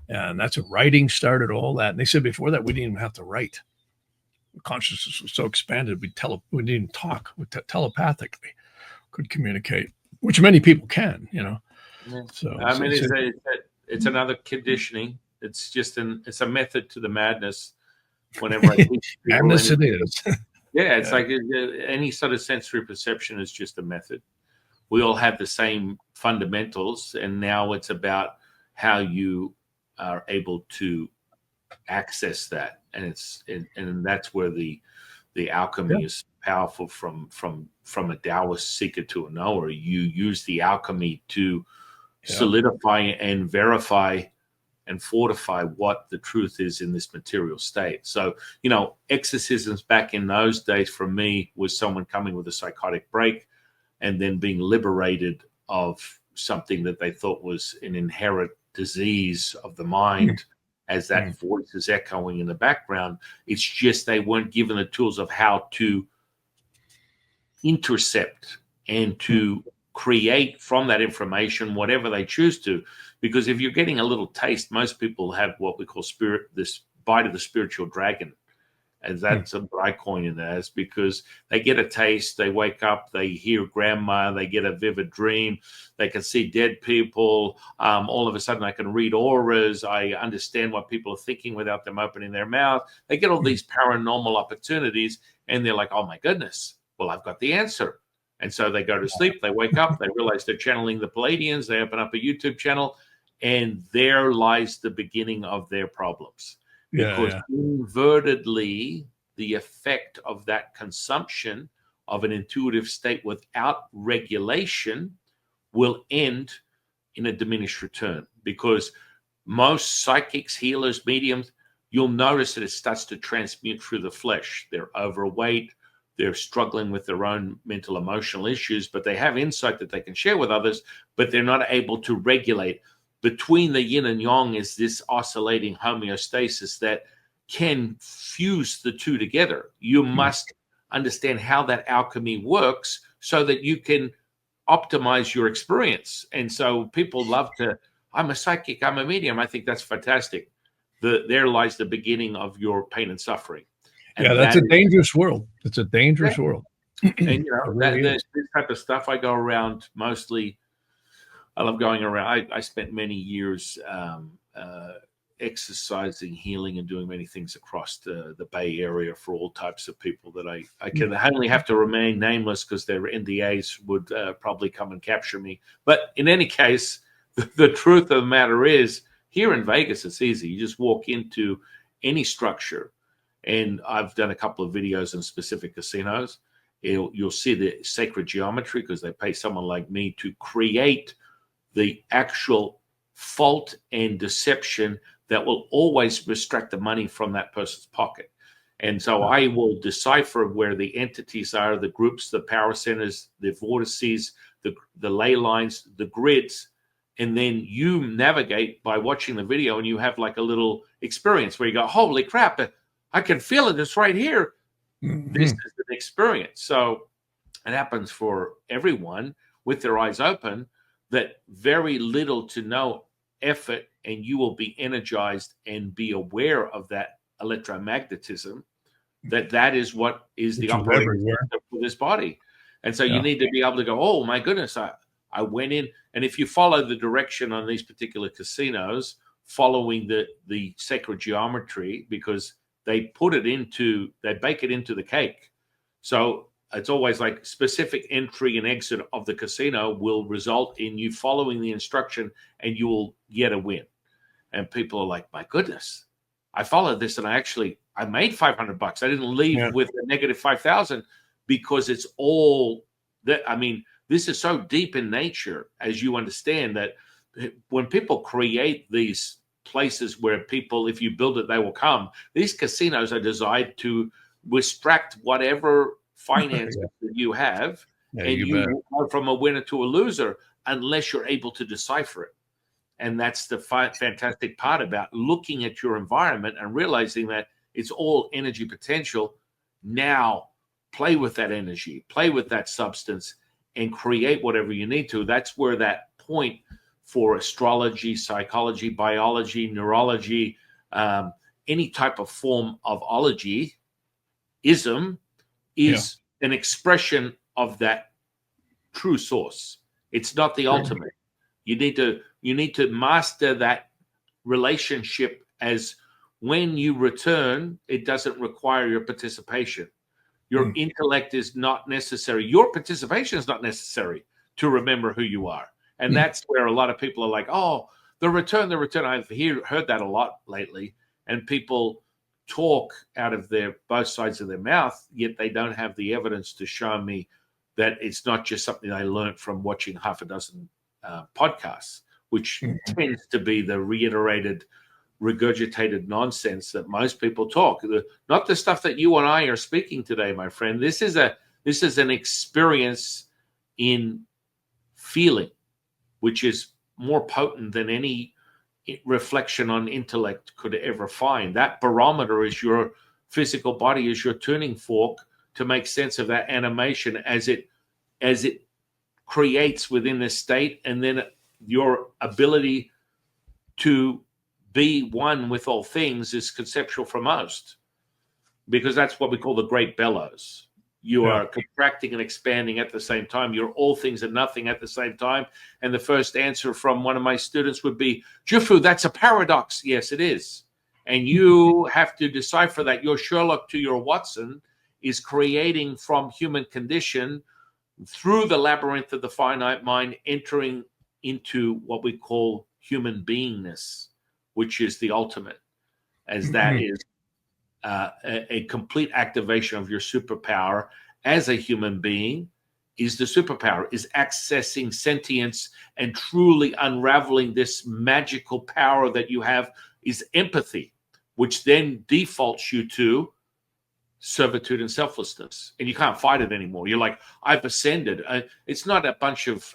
and that's when writing started, all that. And they said before that we didn't even have to write. Consciousness was so expanded we didn't talk, we telepathically could communicate, which many people can, Yeah. So I mean, it's another conditioning. It's just it's a method to the madness. Whenever I teach people, madness it is. Yeah, it's like any sort of sensory perception is just a method. We all have the same fundamentals, and now it's about how you are able to access that, and that's where the alchemy is powerful from a Taoist seeker to a knower. You use the alchemy to solidify and verify and fortify what the truth is in this material state. So, exorcisms back in those days for me was someone coming with a psychotic break and then being liberated of something that they thought was an inherent disease of the mind, as that voice is echoing in the background. It's just they weren't given the tools of how to intercept and to create from that information whatever they choose to. Because if you're getting a little taste, most people have what we call this bite of the spiritual dragon. And that's what I coin it as, because they get a taste, they wake up, they hear grandma, they get a vivid dream, they can see dead people. All of a sudden I can read auras. I understand what people are thinking without them opening their mouth. They get all these paranormal opportunities, and they're like, oh my goodness, well, I've got the answer. And so they go to sleep, they wake up, they realize they're channeling the Palladians, they open up a YouTube channel, and there lies the beginning of their problems. Because invertedly, the effect of that consumption of an intuitive state without regulation will end in a diminished return. Because most psychics, healers, mediums, you'll notice that it starts to transmute through the flesh. They're overweight, they're struggling with their own mental, emotional issues, but they have insight that they can share with others, but they're not able to regulate. Between the yin and yang is this oscillating homeostasis that can fuse the two together. You must understand how that alchemy works so that you can optimize your experience. And so people love to, I'm a psychic, I'm a medium. I think that's fantastic. There lies the beginning of your pain and suffering. And that's a dangerous world. It's a dangerous world. And this type of stuff, I go around mostly. I love going around. I spent many years exercising, healing, and doing many things across the Bay Area for all types of people that I can only have to remain nameless because their NDAs would probably come and capture me. But in any case, the truth of the matter is, here in Vegas, it's easy. You just walk into any structure, and I've done a couple of videos in specific casinos. You'll see the sacred geometry because they pay someone like me to create the actual fault and deception that will always extract the money from that person's pocket. And so I will decipher where the entities are, the groups, the power centers, the vortices, the ley lines, the grids, and then you navigate by watching the video, and you have like a little experience where you go, holy crap, I can feel it, it's right here. This is an experience. So it happens for everyone with their eyes open, that very little to no effort, and you will be energized and be aware of that electromagnetism, that is what is the operating system for this body. And so you need to be able to go, oh my goodness, I went in. And if you follow the direction on these particular casinos, following the sacred geometry, because they bake it into the cake. So it's always like specific entry and exit of the casino will result in you following the instruction, and you will get a win. And people are like, my goodness, I followed this and I made $500. I didn't leave with a negative 5,000, because it's all that. I mean, this is so deep in nature, as you understand, that when people create these places where people, if you build it, they will come, these casinos are designed to extract whatever finances that you have, and you go from a winner to a loser unless you're able to decipher it. And that's the fantastic part about looking at your environment and realizing that it's all energy potential. Now play with that energy, play with that substance, and create whatever you need to. That's where that point for astrology, psychology, biology, neurology, any type of form of ology, ism, is an expression of that true source. It's not the ultimate. You need to master that relationship, as when you return, it doesn't require your participation. Your intellect is not necessary. Your participation is not necessary to remember who you are. And that's where a lot of people are like, oh, the return. I've heard that a lot lately. And people talk out of both sides of their mouth, yet they don't have the evidence to show me that it's not just something they learned from watching half a dozen podcasts, which tends to be the reiterated, regurgitated nonsense that most people talk. Not the stuff that you and I are speaking today, my friend. This is an experience in feeling, which is more potent than any reflection on intellect could ever find. That barometer is your physical body, is your tuning fork to make sense of that animation as it creates within this state, and then your ability to be one with all things is conceptual for most, because that's what we call the great bellows. You are contracting and expanding at the same time. You're all things and nothing at the same time. And the first answer from one of my students would be, Jufu, that's a paradox. Yes, it is. And you have to decipher that. Your Sherlock to your Watson is creating from human condition through the labyrinth of the finite mind, entering into what we call human beingness, which is the ultimate, as that is a complete activation of your superpower as a human being. Is the superpower, is accessing sentience and truly unraveling this magical power that you have, is empathy, which then defaults you to servitude and selflessness, and you can't fight it anymore. You're like, I've ascended. It's not a bunch of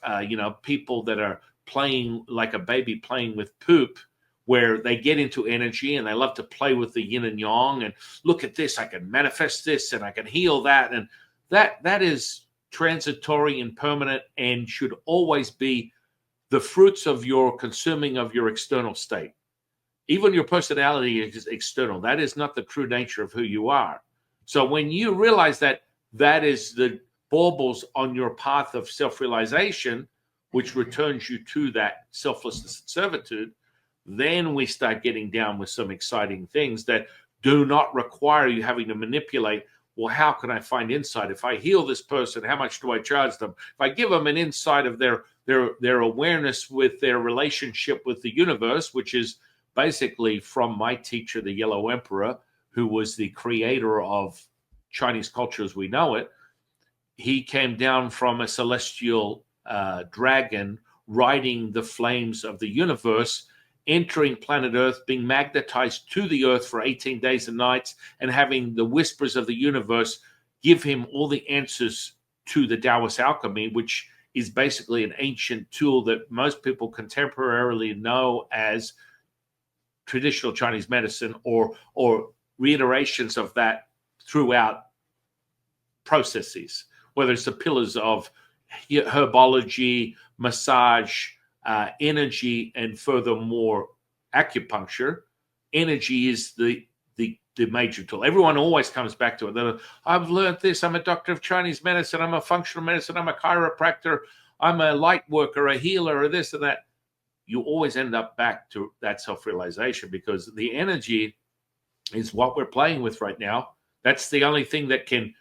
people that are playing like a baby playing with poop, where they get into energy and they love to play with the yin and yang and look at this, I can manifest this and I can heal that. And that is transitory and permanent, and should always be the fruits of your consuming of your external state. Even your personality is external. That is not the true nature of who you are. So when you realize that that is the baubles on your path of self-realization, which returns you to that selflessness and servitude, then we start getting down with some exciting things that do not require you having to manipulate. Well, how can I find insight? If I heal this person, how much do I charge them? If I give them an insight of their awareness with their relationship with the universe, which is basically from my teacher, the Yellow Emperor, who was the creator of Chinese culture as we know it. He came down from a celestial dragon riding the flames of the universe, entering planet Earth, being magnetized to the Earth for 18 days and nights, and having the whispers of the universe give him all the answers to the Taoist alchemy, which is basically an ancient tool that most people contemporarily know as traditional Chinese medicine, or reiterations of that throughout processes, whether it's the pillars of herbology, massage, energy, and furthermore acupuncture. Energy is the major tool. Everyone always comes back to it. I've learned this. I'm a doctor of Chinese medicine. I'm a functional medicine. I'm a chiropractor. I'm a light worker, a healer, or this and that. You always end up back to that self-realization, because the energy is what we're playing with right now. That's the only thing that can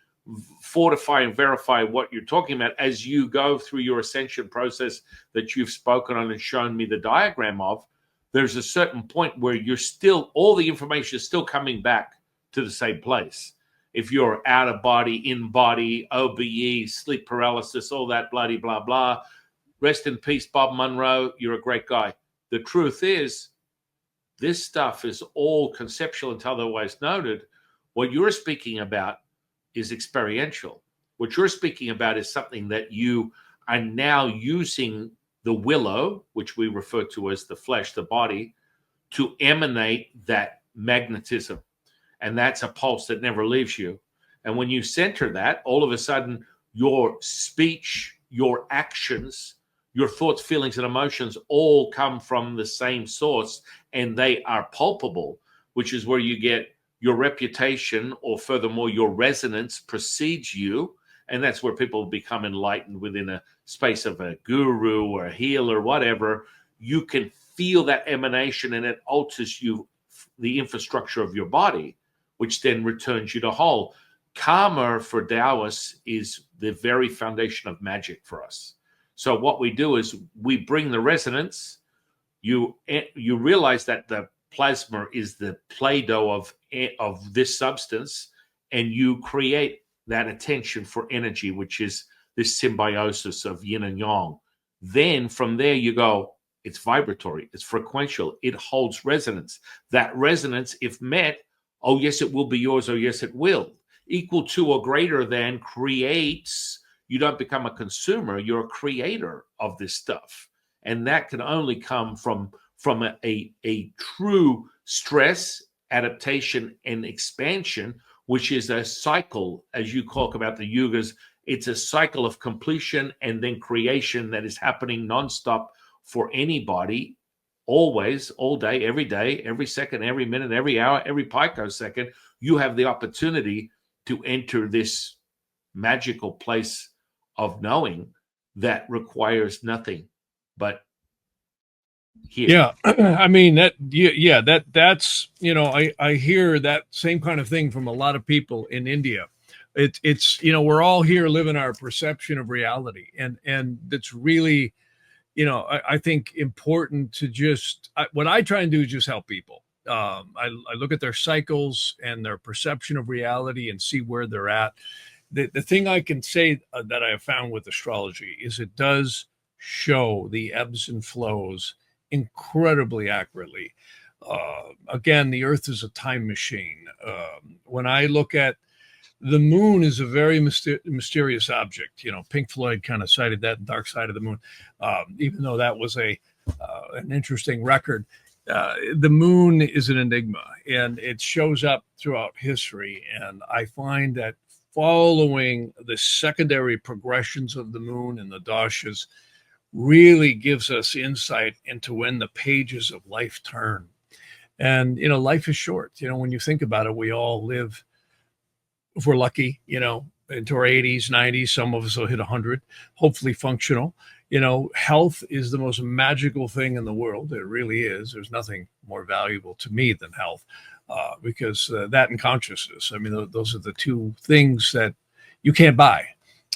fortify and verify what you're talking about as you go through your ascension process that you've spoken on and shown me the diagram of. There's a certain point where you're still, all the information is still coming back to the same place. if you're out of body, in body, OBE, sleep paralysis, all that bloody blah, blah. Rest in peace, Bob Monroe. You're a great guy. The truth is, this stuff is all conceptual until otherwise noted. What you're speaking about is experiential. What you're speaking about is something that you are now using the willow, which we refer to as the flesh, the body, to emanate that magnetism. And that's a pulse that never leaves you. And when you center that, all of a sudden, your speech, your actions, your thoughts, feelings, and emotions all come from the same source, and they are palpable, which is where you get your reputation, or furthermore, your resonance precedes you. And that's where people become enlightened within a space of a guru or a healer, whatever. You can feel that emanation, and it alters you, the infrastructure of your body, which then returns you to whole. Karma for Taoists is the very foundation of magic for us. So what we do is we bring the resonance. You realize that the plasma is the Play-Doh of this substance, and you create that attention for energy, which is this symbiosis of yin and yang. Then from there you go, it's vibratory, it's frequential, it holds resonance. That resonance, if met, oh yes, it will be yours, oh yes, it will. Equal to or greater than creates. You don't become a consumer, you're a creator of this stuff. And that can only come from a true stress, adaptation, and expansion, which is a cycle, as you talk about the yugas. It's a cycle of completion and then creation that is happening nonstop for anybody, always, all day, every second, every minute, every hour, every picosecond. You have the opportunity to enter this magical place of knowing that requires nothing but here. Yeah, I mean that's I hear that same kind of thing from a lot of people in India. It's we're all here living our perception of reality, and it's really I think important to just what I try and do is just help people. I look at their cycles and their perception of reality and see where they're at. The thing I can say that I have found with astrology is it does show the ebbs and flows incredibly accurately. Again, the Earth is a time machine. When I look at the moon, is a very mysterious object. Pink Floyd kind of cited that in Dark Side of the Moon, even though that was an interesting record. The moon is an enigma, and it shows up throughout history. And I find that following the secondary progressions of the moon and the dashas really gives us insight into when the pages of life turn. And life is short. When you think about it, we all live, if we're lucky, into our 80s, 90s. Some of us will hit 100, hopefully functional. Health is the most magical thing in the world. It really is. There's nothing more valuable to me than health, because that and consciousness. I mean, those are the two things that you can't buy.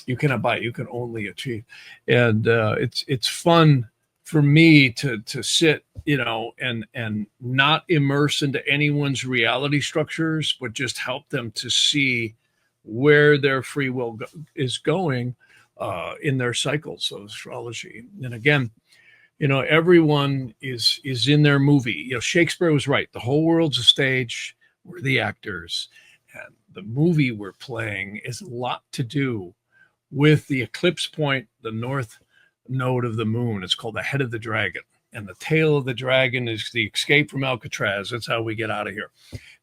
You cannot buy. You can only achieve. And it's fun for me to sit, and not immerse into anyone's reality structures, but just help them to see where their free will is going in their cycles of astrology. And again, everyone is in their movie. Shakespeare was right. The whole world's a stage. We're the actors. And the movie we're playing is a lot to do with the eclipse point, the north node of the moon. It's called the head of the dragon. And the tail of the dragon is the escape from Alcatraz. That's how we get out of here.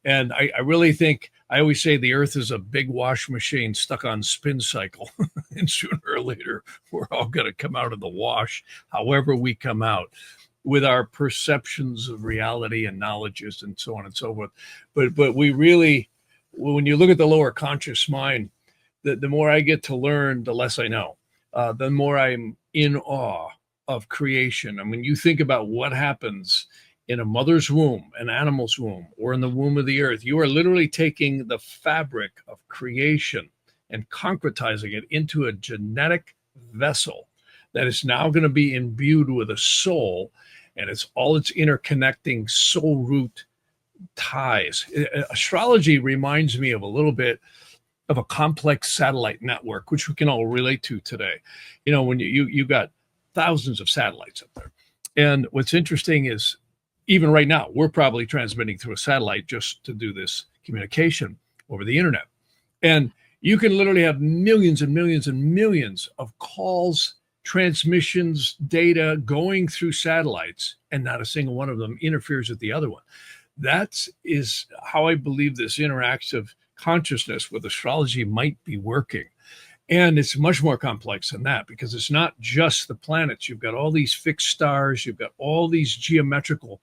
And I really think, I always say the Earth is a big wash machine stuck on spin cycle. And sooner or later, we're all going to come out of the wash, however we come out, with our perceptions of reality and knowledges and so on and so forth. But we really, when you look at the lower conscious mind, the more I get to learn, the less I know. The more I'm in awe of creation. I mean, you think about what happens in a mother's womb, an animal's womb, or in the womb of the earth. You are literally taking the fabric of creation and concretizing it into a genetic vessel that is now going to be imbued with a soul, and it's all its interconnecting soul root ties. Astrology reminds me of a little bit of a complex satellite network, which we can all relate to today. You know, when you got thousands of satellites up there. And what's interesting is even right now, we're probably transmitting through a satellite just to do this communication over the internet. And you can literally have millions and millions and millions of calls, transmissions, data going through satellites, and not a single one of them interferes with the other one. That is how I believe this interactive consciousness with astrology might be working. And it's much more complex than that, because it's not just the planets. You've got all these fixed stars. You've got all these geometrical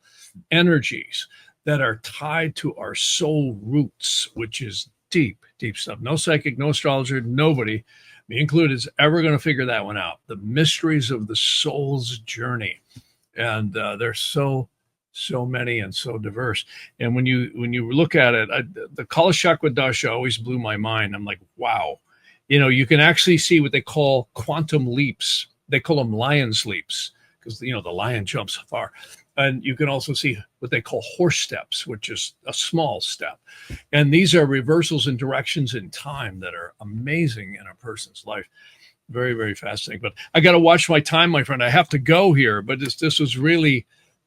energies that are tied to our soul roots, which is deep, deep stuff. No psychic, no astrologer, nobody, me included, is ever going to figure that one out. The mysteries of the soul's journey. And there's so many and so diverse. And when you look at it, the Kala Chakra Dasha always blew my mind. I'm like, wow. You know, you can actually see what they call quantum leaps. They call them lion's leaps because, you know, the lion jumps far. And you can also see what they call horse steps, which is a small step. And these are reversals and directions in time that are amazing in a person's life. Very, very fascinating. But I got to watch my time, my friend. I have to go here. But this was really,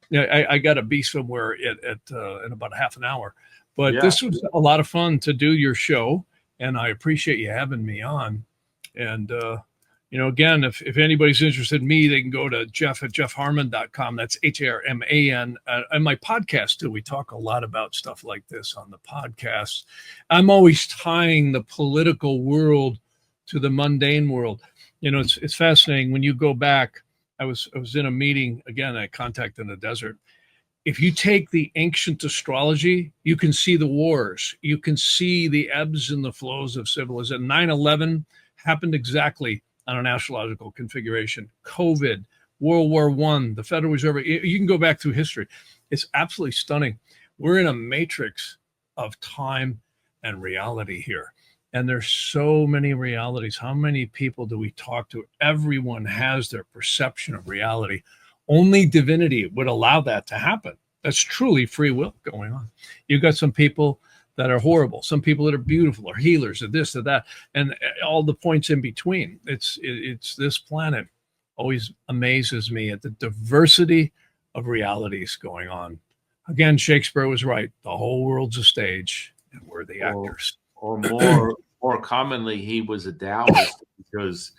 you know, I got to be somewhere in about half an hour. But yeah, this was a lot of fun to do your show. And I appreciate you having me on. And, you know, again, if anybody's interested in me, they can go to Jeff at jeffharman.com. That's Harman. And my podcast, too. We talk a lot about stuff like this on the podcast. I'm always tying the political world to the mundane world. You know, it's fascinating. When you go back, I was in a meeting, again, I contacted in the desert. If you take the ancient astrology, you can see the wars. You can see the ebbs and the flows of civilization. 9/11 happened exactly on an astrological configuration. COVID, World War I, the Federal Reserve. You can go back through history. It's absolutely stunning. We're in a matrix of time and reality here. And there's so many realities. How many people do we talk to? Everyone has their perception of reality. Only divinity would allow that to happen. That's truly free will going on. You've got some people that are horrible, some people that are beautiful, or healers, or this, or that, and all the points in between. It's this planet always amazes me at the diversity of realities going on. Again, Shakespeare was right. The whole world's a stage, and we're the actors. Or more commonly, he was a Taoist, because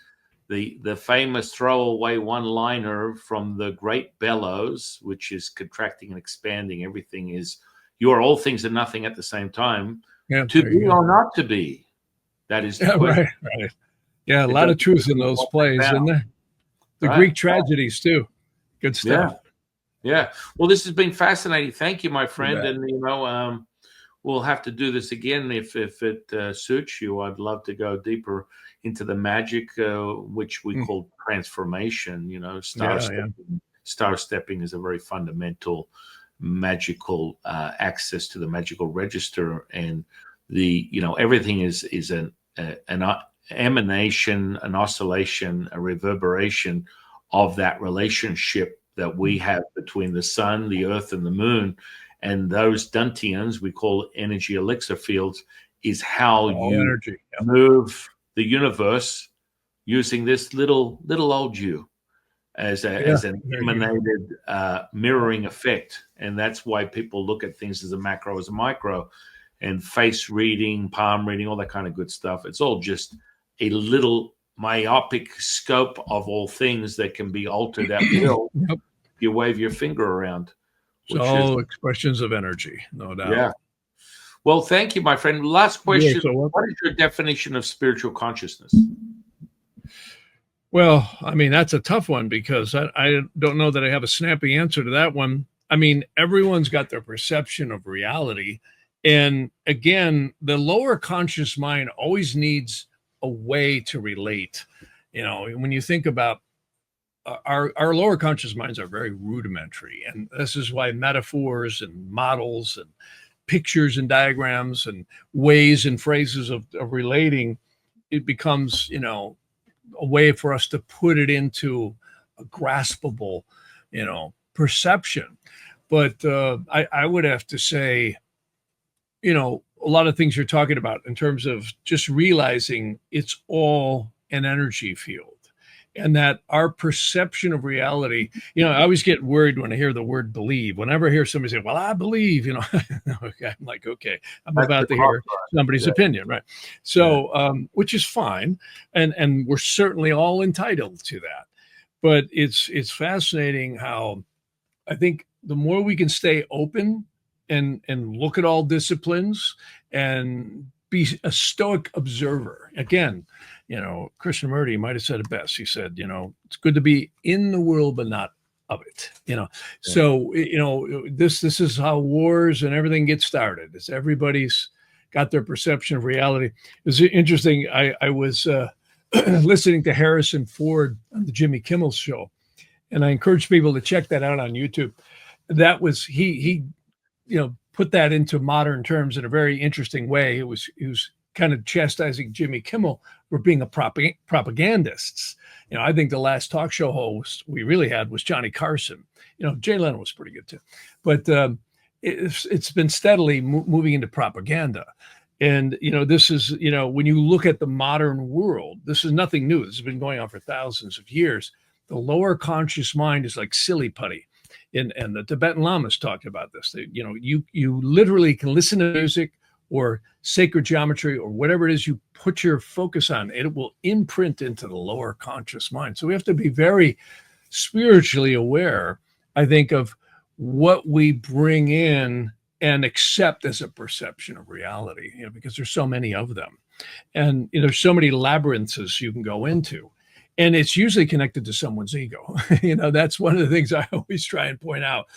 the famous throwaway one-liner from The Great Bellows, which is contracting and expanding everything, is, you are all things and nothing at the same time. Yeah, to be or not to be. That is the question. Right. Yeah, a lot of truth in those plays, isn't there? The Greek tragedies, too. Good stuff. Yeah. Well, this has been fascinating. Thank you, my friend. And, you know, we'll have to do this again if it suits you. I'd love to go deeper into the magic, which we call transformation. You know, star stepping is a very fundamental magical access to the magical register, and everything is an emanation, an oscillation, a reverberation of that relationship that we have between the sun, the earth, and the moon. And those Dantians, we call energy elixir fields, is how you move the universe using this little old you as an emanated mirroring effect. And that's why people look at things as a macro, as a micro, and face reading, palm reading, all that kind of good stuff. It's all just a little myopic scope of all things that can be altered at will if you wave your finger around. It's all expressions of energy, no doubt. Yeah. Well, thank you, my friend. Last question. Yeah, so what is your definition of spiritual consciousness? Well, I mean, that's a tough one, because I don't know that I have a snappy answer to that one. I mean, everyone's got their perception of reality. And again, the lower conscious mind always needs a way to relate. You know, when you think about our lower conscious minds are very rudimentary. And this is why metaphors and models and pictures and diagrams and ways and phrases of relating, it becomes, you know, a way for us to put it into a graspable, you know, perception. But I would have to say, you know, a lot of things you're talking about in terms of just realizing it's all an energy field, and that our perception of reality, I always get worried when I hear the word believe. Whenever I hear somebody say, well, I believe, okay, I'm like, okay, I'm That's about the to hear crossroads. somebody's Yeah. opinion, right? So, which is fine. And we're certainly all entitled to that. But it's fascinating how I think the more we can stay open and look at all disciplines and be a stoic observer. Again, Krishnamurti might have said it best. He said, it's good to be in the world but not of it. So this is how wars and everything gets started. It's everybody's got their perception of reality. It's interesting. I was listening to Harrison Ford on the Jimmy Kimmel show, and I encourage people to check that out on YouTube. That was he put that into modern terms in a very interesting way. He was kind of chastising Jimmy Kimmel for being a propagandists. I think the last talk show host we really had was Johnny Carson. Jay Leno was pretty good too, but it's been steadily moving into propaganda. And this is when you look at the modern world, this is nothing new. This has been going on for thousands of years. The lower conscious mind is like silly putty. And the Tibetan Lamas talked about this. You literally can listen to music or sacred geometry or whatever it is you put your focus on, and it will imprint into the lower conscious mind. So we have to be very spiritually aware, I think, of what we bring in and accept as a perception of reality, because there's so many of them. And there's so many labyrinths you can go into. And it's usually connected to someone's ego. That's one of the things I always try and point out.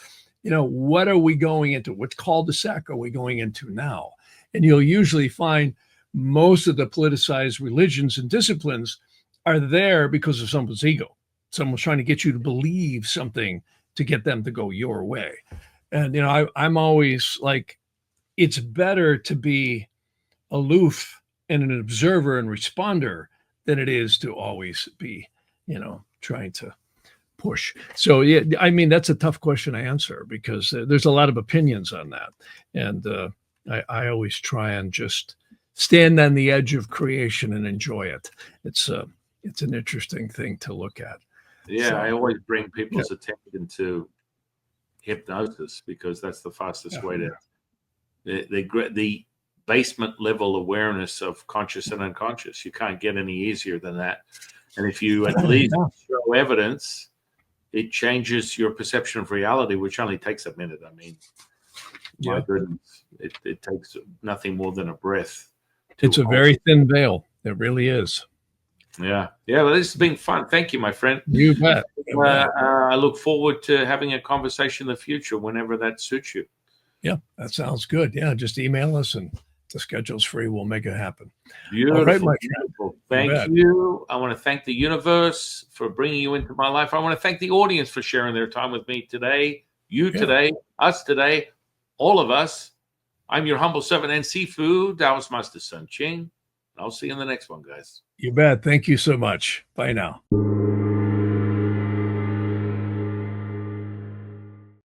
What are we going into? What cul-de-sac are we going into now? And you'll usually find most of the politicized religions and disciplines are there because of someone's ego. Someone's trying to get you to believe something to get them to go your way. And, I'm always like, it's better to be aloof and an observer and responder than it is to always be, trying to push. So, yeah, I mean, that's a tough question to answer because there's a lot of opinions on that. And I always try and just stand on the edge of creation and enjoy it. It's an interesting thing to look at. Yeah, So, I always bring people's attention to hypnosis because that's the fastest way to the basement level awareness of conscious and unconscious. You can't get any easier than that. And if you at least show evidence, it changes your perception of reality, which only takes a minute. I mean, my goodness, it takes nothing more than a breath. It's a very thin veil. It really is. Yeah. Well, this has been fun. Thank you, my friend. You bet. I look forward to having a conversation in the future whenever that suits you. Yeah, that sounds good. Yeah, just email us and the schedule's free. We'll make it happen. Beautiful. All right, my beautiful. Thank you. I want to thank the universe for bringing you into my life. I want to thank the audience for sharing their time with me today. Today, us today, all of us. I'm your humble servant and seafood, Taoist Master San Qing. I'll see you in the next one, guys. You bet. Thank you so much. Bye now.